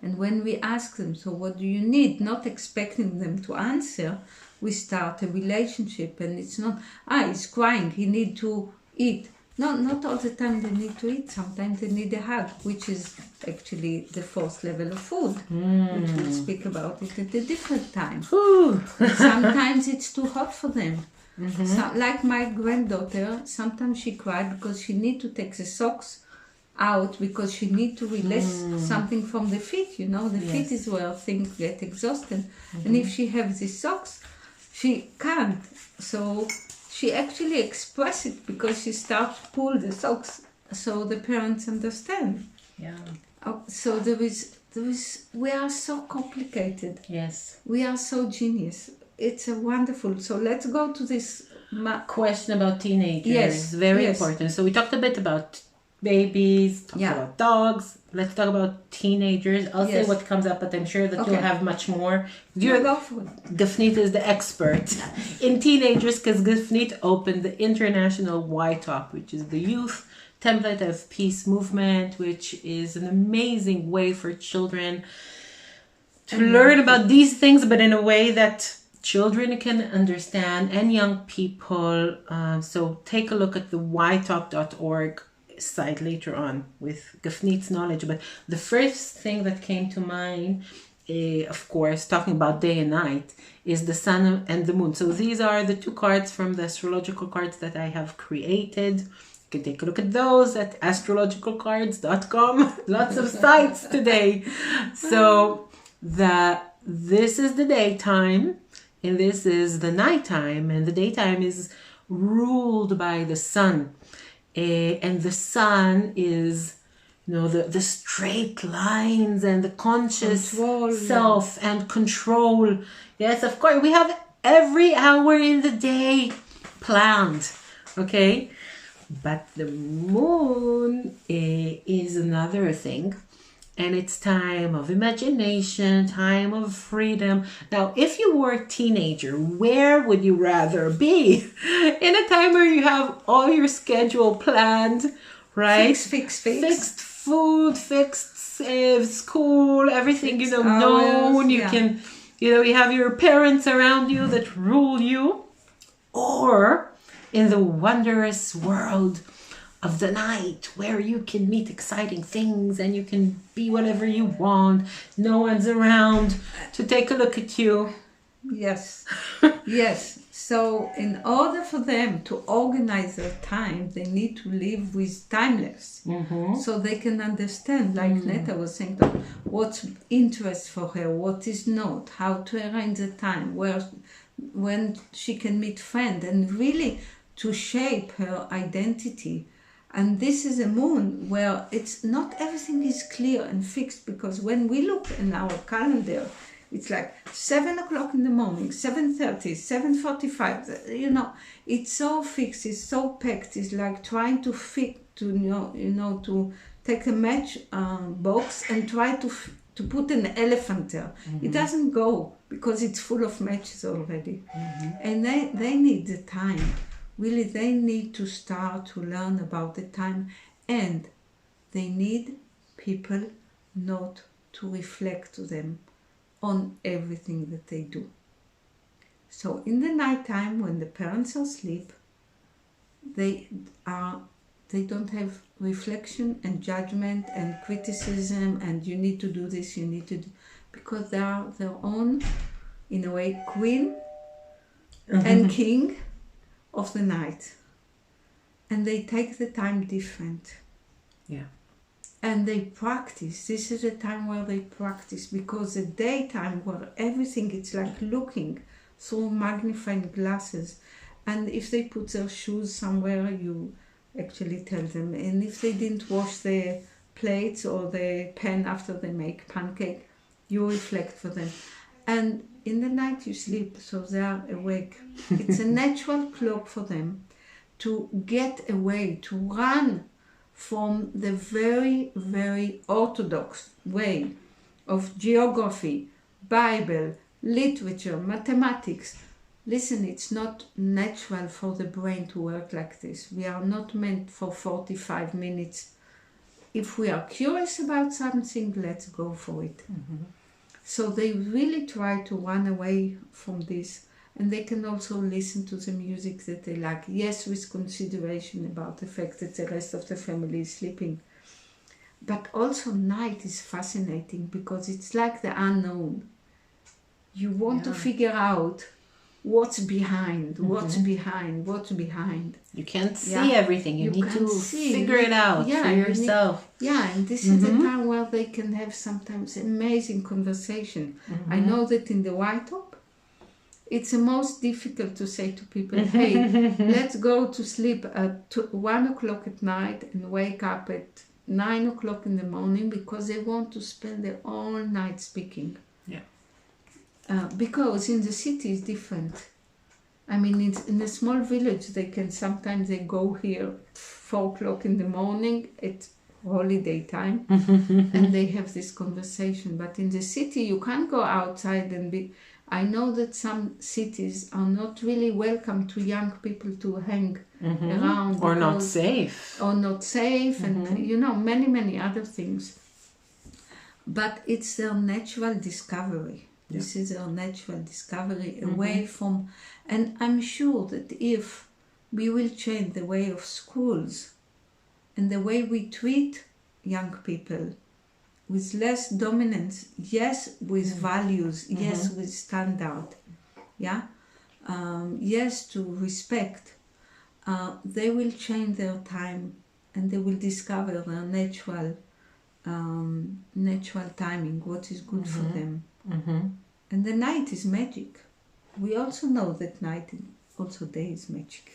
Speaker 2: And when we ask them, so what do you need, not expecting them to answer, we start a relationship. And it's not, he's crying, he need to eat. No, not all the time they need to eat. Sometimes they need a hug, which is actually the fourth level of food, which we'll speak about it at a different time. Sometimes it's too hot for them. So, like my granddaughter, sometimes she cried because she need to take the socks out because she need to release something from the feet. You know, the feet is where things get exhausted. And if she has these socks, she can't. So she actually express it because she starts to pull the socks so the parents understand.
Speaker 1: Yeah.
Speaker 2: So there is, we are so complicated.
Speaker 1: Yes.
Speaker 2: We are so genius. It's a wonderful. So let's go to this
Speaker 1: question about teenagers.
Speaker 2: Yes.
Speaker 1: Very important. So we talked a bit about babies, talked about dogs. Let's talk about teenagers. I'll say what comes up, but I'm sure that you'll have much more.
Speaker 2: Go for it.
Speaker 1: Gafnit is the expert in teenagers because Gafnit opened the International Y-Talk, which is the Youth Template of Peace Movement, which is an amazing way for children to learn about these things, but in a way that children can understand and young people. So take a look at the ytalk.org site later on with Gafnit's knowledge. But the first thing that came to mind, of course, talking about day and night, is the sun and the moon. So these are the two cards from the astrological cards that I have created. You can take a look at those at astrologicalcards.com. Lots of sites today. So this is the daytime and this is the nighttime, and the daytime is ruled by the sun. And the sun is, the straight lines and the conscious self and control. Yes, of course, we have every hour in the day planned, okay? But the moon is another thing. And it's time of imagination, time of freedom. Now, if you were a teenager, where would you rather be? In a time where you have all your schedule planned, right?
Speaker 2: Fixed
Speaker 1: food, fixed school, everything, known. You can, you have your parents around you that rule you. Or in the wondrous world of the night where you can meet exciting things and you can be whatever you want. No one's around to take a look at you.
Speaker 2: Yes. Yes. So in order for them to organize their time, they need to live with timeless. So they can understand, like Netta was saying, what's interest for her, what is not, how to arrange the time, when she can meet friends, and really to shape her identity. And this is a moon where it's not everything is clear and fixed, because when we look in our calendar, it's like 7 o'clock in the morning, 7:30, 7:45. It's so fixed, it's so packed. It's like trying to to take a match box and try to put an elephant there. It doesn't go because it's full of matches already. And they need the time. Really, they need to start to learn about the time, and they need people not to reflect to them on everything that they do. So in the nighttime, when the parents are asleep, they don't have reflection and judgment and criticism and you need to do this, you need to do, because they are their own, in a way, queen and king of the night, and they take the time different. And they practice. This is a time where they practice, because the daytime where everything, it's like looking through magnifying glasses, and if they put their shoes somewhere, you actually tell them, and if they didn't wash the plates or the pan after they make pancake, you reflect for them. And in the night you sleep, so they are awake. It's a natural clock for them to get away, to run from the very, very orthodox way of geography, Bible, literature, mathematics. Listen, it's not natural for the brain to work like this. We are not meant for 45 minutes. if we are curious about something, let's go for it. So they really try to run away from this, and they can also listen to the music that they like. Yes, with consideration about the fact that the rest of the family is sleeping. But also night is fascinating because it's like the unknown. You want to figure out what's behind, what's behind.
Speaker 1: You can't see everything. You need to figure it out for yourself.
Speaker 2: And this is the time where they can have sometimes amazing conversation. I know that in the write-up, it's the most difficult to say to people, hey, let's go to sleep at 1 o'clock at night and wake up at 9 o'clock in the morning, because they want to spend the whole night speaking. Because in the city it's different. I mean, it's in a small village, they go here 4 o'clock in the morning at holiday time and they have this conversation. But in the city, you can't go outside and be... I know that some cities are not really welcome to young people to hang around.
Speaker 1: Or not safe.
Speaker 2: And, you know, many other things. But it's their natural discovery. This is our natural discovery away from... And I'm sure that if we will change the way of schools and the way we treat young people with less dominance, yes, with values, yes, with standard, yes, to respect, they will change their time and they will discover their natural timing, what is good for them. And the night is magic. We also know that night, also day is magic.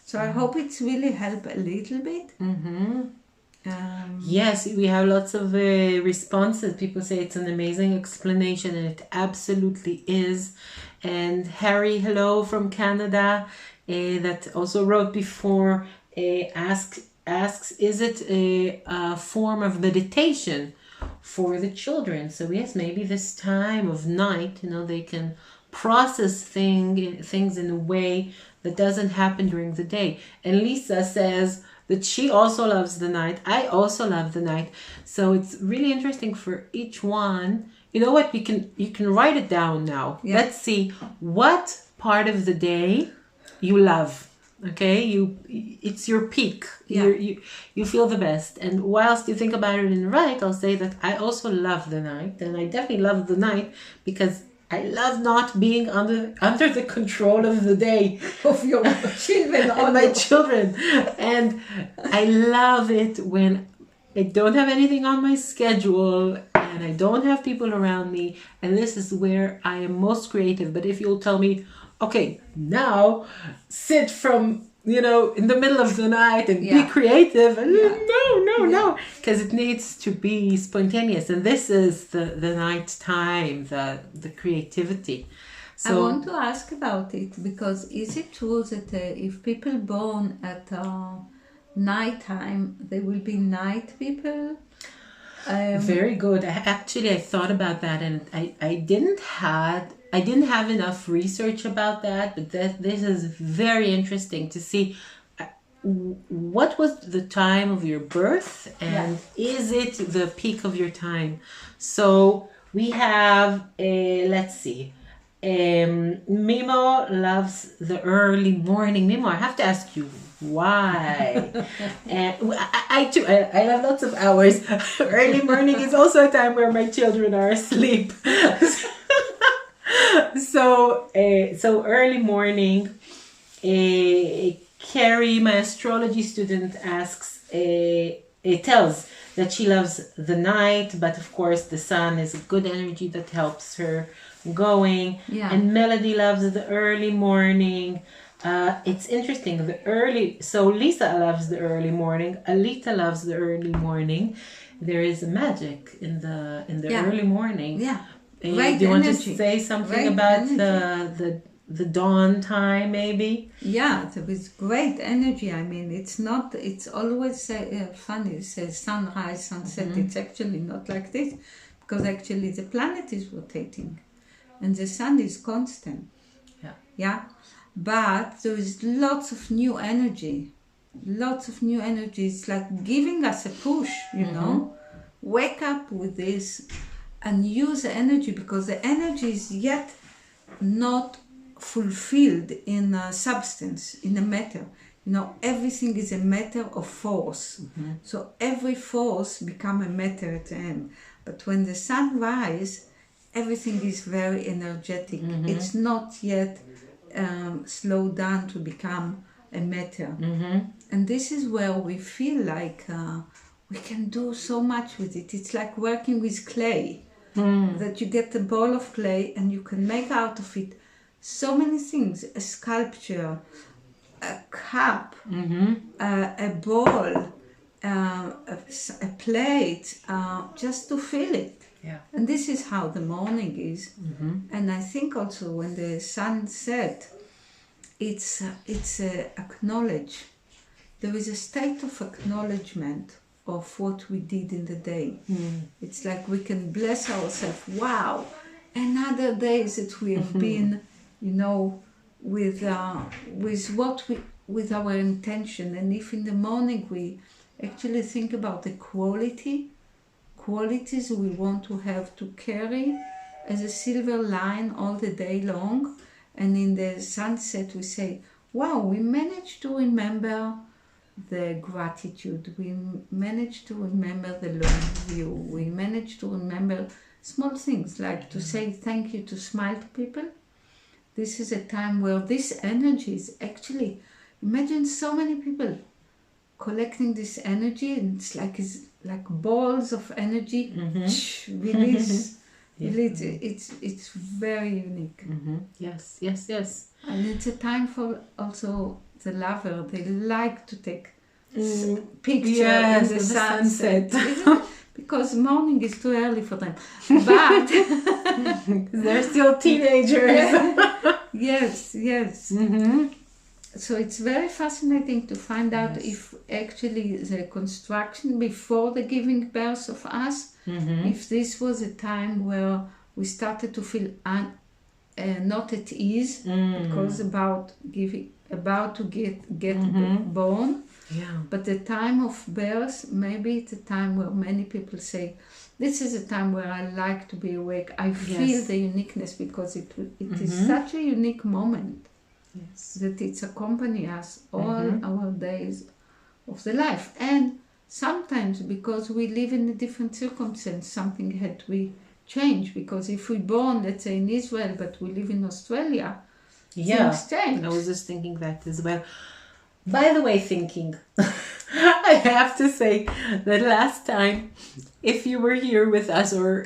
Speaker 2: So I hope it's really helped a little bit.
Speaker 1: Yes, we have lots of responses. People say it's an amazing explanation, and it absolutely is. And Harry, hello from Canada, that also wrote before, asks, is it a form of meditation for the children? So yes, maybe this time of night, you know, they can process things in a way that doesn't happen during the day. And Lisa says that she also loves the night. I also love the night. So it's really interesting for each one. You know what? You can write it down now. Let's see what part of the day you love. Okay, it's your peak. You feel the best. And whilst you think about it and write, I'll say that I also love the night, and I definitely love the night because I love not being under the control of the day
Speaker 2: of your children
Speaker 1: and my children. And I love it when I don't have anything on my schedule and I don't have people around me, and this is where I am most creative. But if you'll tell me, okay, now sit from, you know, in the middle of the night and be creative. No, because it needs to be spontaneous. And this is the night time, the creativity. So
Speaker 2: I want to ask about it, because is it true that if people born at nighttime, they will be night people?
Speaker 1: Very good. I thought about that, and I didn't have enough research about that, but this is very interesting to see what was the time of your birth, and is it the peak of your time. So we have let's see, Mimo loves the early morning. Mimo, I have to ask you why. And I too, I love lots of hours. Early morning is also a time where my children are asleep. So early morning. Carrie, my astrology student, tells that she loves the night, but of course the sun is a good energy that helps her going. And Melody loves the early morning. It's interesting, so Lisa loves the early morning, Alita loves the early morning. There is a magic in the early morning. Do you want to say something about the dawn time, maybe?
Speaker 2: There is great energy. I mean, it's always funny, it says sunrise, sunset. It's actually not like this, because actually the planet is rotating and the sun is constant. But there is lots of new energy lots of new energies, like giving us a push, you know. Wake up with this and use the energy, because the energy is yet not fulfilled in a substance, in a matter. You know, everything is a matter of force. So every force become a matter at the end. But when the sun rises, everything is very energetic. It's not yet slowed down to become a matter. And this is where we feel like we can do so much with it. It's like working with clay. That you get a ball of clay and you can make out of it so many things: a sculpture, a cup, a ball, a plate, just to feel it.
Speaker 1: Yeah.
Speaker 2: And this is how the morning is. And I think also when the sun sets, it's acknowledge. There is a state of acknowledgement of what we did in the day. It's like we can bless ourselves. Wow, another day that we have been, you know, with with our intention. And if in the morning we actually think about the qualities we want to have to carry as a silver line all the day long, and in the sunset we say, wow, we managed to remember the gratitude, we managed to remember the long view, we managed to remember small things like to say thank you, to smile to people. This is a time where this energy is actually, imagine so many people collecting this energy, and it's like balls of energy, release. It's very unique.
Speaker 1: Yes, yes, yes.
Speaker 2: And it's a time for also the lover. They like to take picture in the sunset. Because morning is too early for them. But
Speaker 1: they're still teenagers.
Speaker 2: Yes. So it's very fascinating to find out if actually the construction before the giving birth of us, if this was a time where we started to feel not at ease because about to get born.
Speaker 1: Yeah.
Speaker 2: But the time of birth, maybe it's a time where many people say, this is a time where I like to be awake. I feel the uniqueness, because it is such a unique moment.
Speaker 1: Yes.
Speaker 2: That it's accompany us all our days of the life. And sometimes because we live in a different circumstance, something had to be changed. Because if we born, let's say in Israel, but we live in Australia, things change.
Speaker 1: I was just thinking that as well. By the way, I have to say that last time, if you were here with us or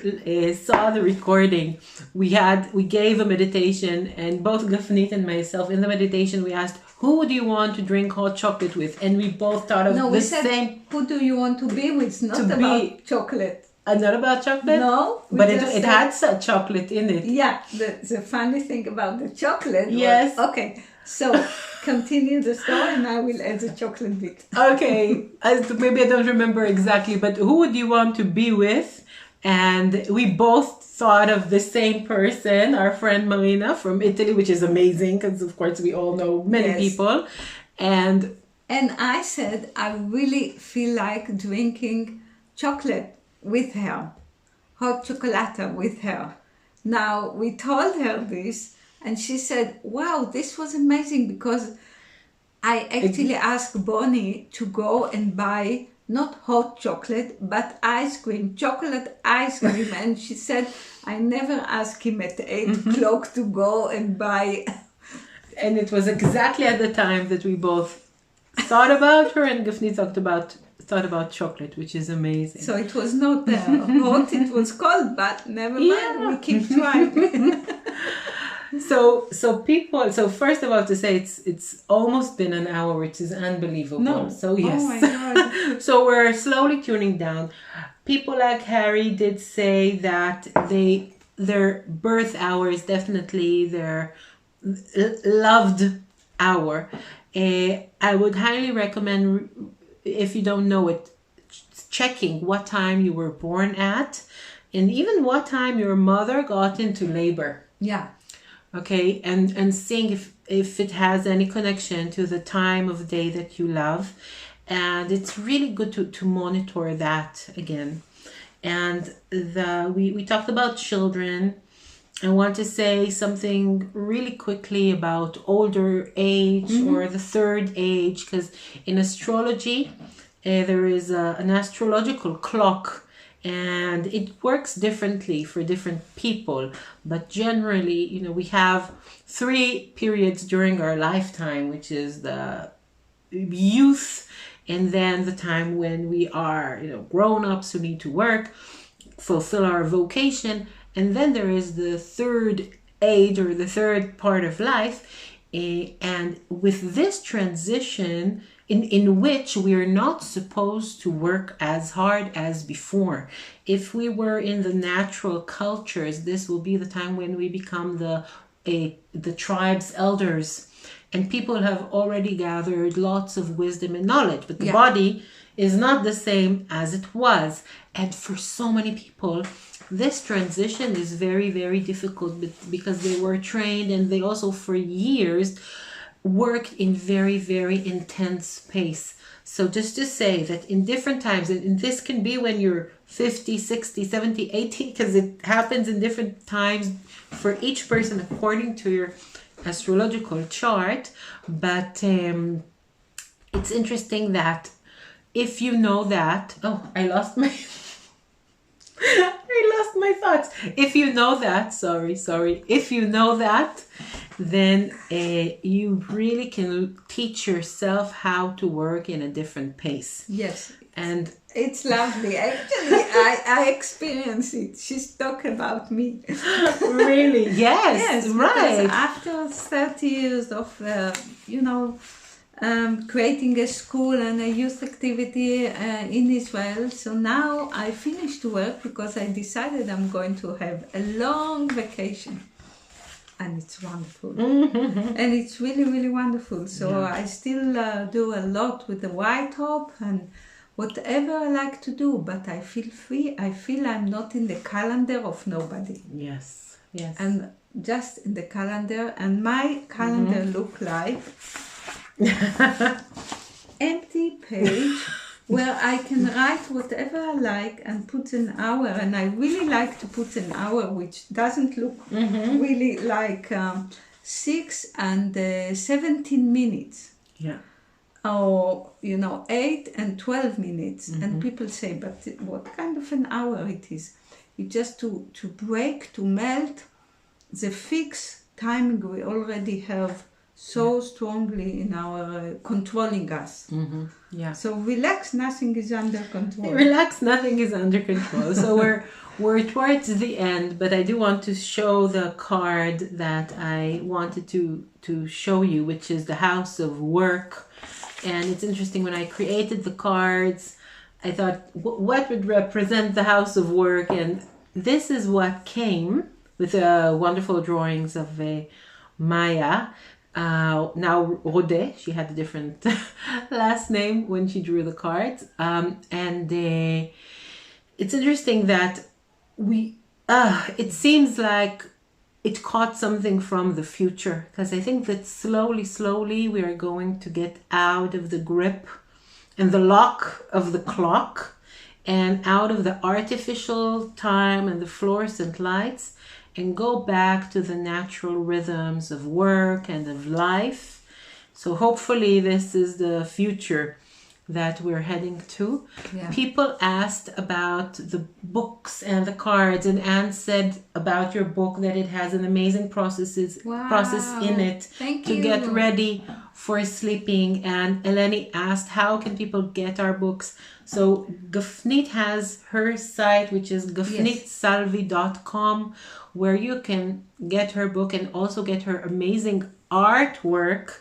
Speaker 1: saw the recording, we gave a meditation, and both Gafnit and myself in the meditation we asked, who do you want to drink hot chocolate with? And we both thought of the same.
Speaker 2: Who do you want to be with? Not about chocolate.
Speaker 1: Not about chocolate?
Speaker 2: No.
Speaker 1: But it had some chocolate in it.
Speaker 2: Yeah. The funny thing about the chocolate.
Speaker 1: Yes.
Speaker 2: Okay. So continue the story and I will add the chocolate bit.
Speaker 1: Okay. Maybe I don't remember exactly, but who would you want to be with? And we both thought of the same person, our friend Marina from Italy, which is amazing because, of course, we all know many people. And
Speaker 2: I said, I really feel like drinking chocolate with her, hot chocolate with her. Now, we told her this, and she said, wow, this was amazing, because I actually asked Bonnie to go and buy not hot chocolate, but ice cream, chocolate ice cream. And she said, I never asked him at 8 o'clock to go and buy.
Speaker 1: And it was exactly at the time that we both thought about her, and Gafnit thought about chocolate, which is amazing.
Speaker 2: So it was not hot, it was cold, but never mind, we keep trying.
Speaker 1: So first of all, to say it's almost been an hour, which is unbelievable.
Speaker 2: No.
Speaker 1: So yes.
Speaker 2: Oh my God.
Speaker 1: So we're slowly tuning down. People like Harry did say that their birth hour is definitely their loved hour. I would highly recommend, if you don't know it, checking what time you were born at, and even what time your mother got into labor.
Speaker 2: Yeah.
Speaker 1: Okay, and seeing if it has any connection to the time of day that you love. And it's really good to monitor that again. And we talked about children. I want to say something really quickly about older age or the third age, because in astrology, there is an astrological clock, and it works differently for different people. But generally, we have 3 periods during our lifetime, which is the youth, and then the time when we are, grown-ups who need to work, fulfill our vocation. And then there is the third age, or the third part of life. And with this transition, in which we are not supposed to work as hard as before. If we were in the natural cultures, this will be the time when we become the tribe's elders. And people have already gathered lots of wisdom and knowledge, but the body is not the same as it was. And for so many people, this transition is very, very difficult because they were trained, and they also for years worked in very, very intense pace. So just to say that in different times, and this can be when you're 50, 60, 70, 80, because it happens in different times for each person according to your astrological chart. But it's interesting that if you know that, I lost my thoughts. If you know that, sorry. If you know that, then you really can teach yourself how to work in a different pace.
Speaker 2: Yes.
Speaker 1: And
Speaker 2: it's lovely. Actually, I experience it. She's talking about me.
Speaker 1: Really? Yes, right.
Speaker 2: After 30 years of, creating a school and a youth activity in Israel. So now I finished work because I decided I'm going to have a long vacation. And it's wonderful. And it's really, really wonderful. So I still do a lot with the white top and whatever I like to do, but I feel free. I feel I'm not in the calendar of nobody.
Speaker 1: Yes.
Speaker 2: And just in the calendar, and my calendar look like empty page where I can write whatever I like and put an hour. And I really like to put an hour, which doesn't look really like 6 and 17 minutes.
Speaker 1: Yeah.
Speaker 2: Or 8 and 12 minutes. And people say, but what kind of an hour it is? It's just to break, to melt the fixed timing we already have so strongly in our controlling us.
Speaker 1: Yeah.
Speaker 2: So relax, nothing is under control.
Speaker 1: Relax, nothing is under control. So we're towards the end, but I do want to show the card that I wanted to show you, which is the House of Work. And it's interesting, when I created the cards, I thought, what would represent the House of Work? And this is what came with wonderful drawings of Maya. Now Rode, she had a different last name when she drew the cards. And it's interesting that it seems like it caught something from the future, because I think that slowly we are going to get out of the grip and the lock of the clock, and out of the artificial time and the fluorescent lights, and go back to the natural rhythms of work and of life. So hopefully this is the future that we're heading to. Yeah. People asked about the books and the cards, and Anne said about your book that it has an amazing process in it to get ready for sleeping. And Eleni asked, how can people get our books? So Gafnit has her site, which is gafnitsalvi.com, where you can get her book and also get her amazing artwork.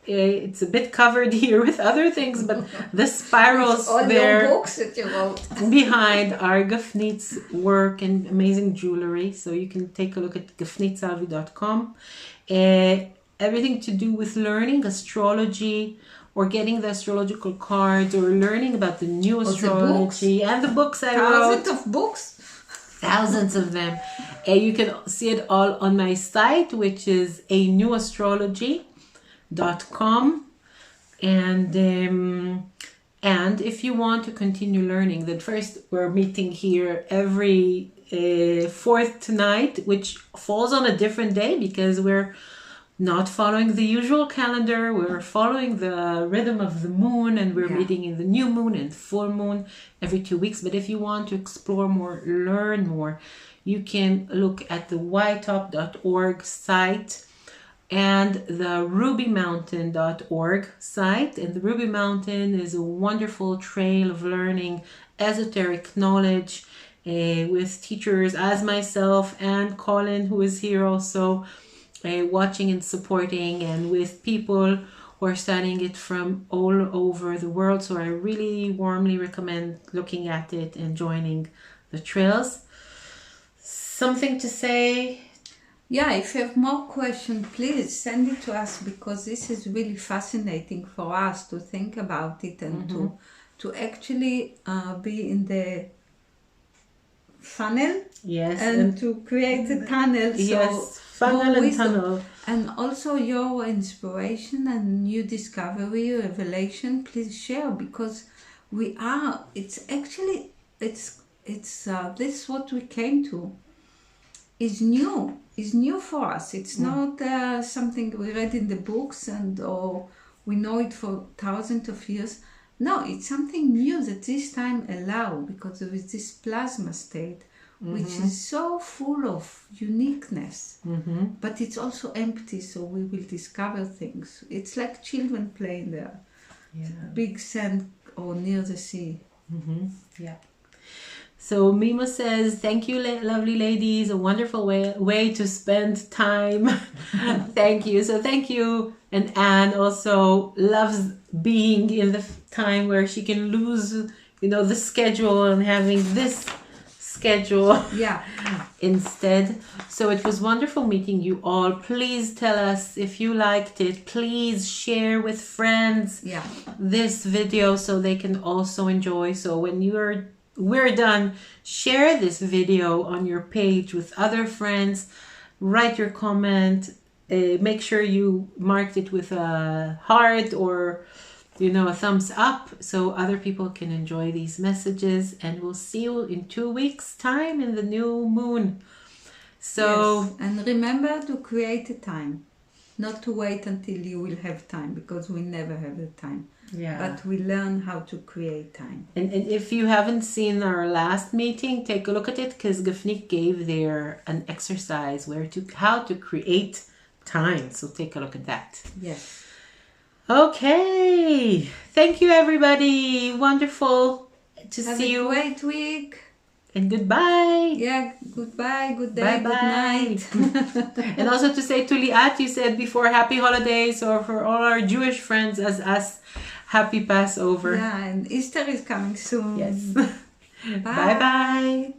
Speaker 1: It's a bit covered here with other things, but the spirals
Speaker 2: all
Speaker 1: there
Speaker 2: your books that you wrote
Speaker 1: behind are Gafnit's work and amazing jewelry. So you can take a look at gafnitsalvi.com. Everything to do with learning astrology, or getting the astrological cards, or learning about the new astrology, and the books I wrote.
Speaker 2: Thousands of books.
Speaker 1: Thousands of them. You can see it all on my site, which is A New Astrology. untitled.com. And if you want to continue learning, then first we're meeting here every fourth night, which falls on a different day because we're not following the usual calendar. We're following the rhythm of the moon, and we're meeting in the new moon and full moon every 2 weeks. But if you want to explore more, learn more, you can look at the ytop.org site and the rubymountain.org site. And the Ruby Mountain is a wonderful trail of learning esoteric knowledge with teachers as myself and Colin, who is here also watching and supporting, and with people who are studying it from all over the world. So I really warmly recommend looking at it and joining the trails. Something to say?
Speaker 2: Yeah, if you have more questions, please send it to us, because this is really fascinating for us to think about it and to actually be in the funnel.
Speaker 1: Yes,
Speaker 2: and to create a tunnel. So
Speaker 1: yes, funnel and tunnel.
Speaker 2: And also your inspiration and new discovery, revelation, please share, because it's this what we came to is new for us. It's not something we read in the books or we know it for thousands of years. No, it's something new that this time allow, because there is this plasma state which is so full of uniqueness, but it's also empty, so we will discover things. It's like children playing there, big sand or near the sea.
Speaker 1: Yeah. So Mimo says, thank you, lovely ladies. A wonderful way to spend time. Thank you. So thank you. And Anne also loves being in the time where she can lose, the schedule and having this schedule instead. So it was wonderful meeting you all. Please tell us if you liked it. Please share with friends this video so they can also enjoy. So when we're done, share this video on your page with other friends. Write your comment. Make sure you marked it with a heart or a thumbs up, so other people can enjoy these messages. And we'll see you in 2 weeks time in the new moon. So
Speaker 2: and remember to create a time, not to wait until you will have time, because we never have the time. But we learn how to create time.
Speaker 1: And if you haven't seen our last meeting, take a look at it, because Gafnit gave there an exercise how to create time. So take a look at that.
Speaker 2: Yes.
Speaker 1: Okay. Thank you, everybody. Wonderful to see you.
Speaker 2: Have a great week.
Speaker 1: And goodbye.
Speaker 2: Yeah, goodbye, good day,
Speaker 1: Bye-bye.
Speaker 2: good night.
Speaker 1: And also to say to Liat, you said before, happy holidays, or for all our Jewish friends as us, happy Passover.
Speaker 2: Yeah, and Easter is coming soon.
Speaker 1: Yes.
Speaker 2: Bye.
Speaker 1: Bye-bye.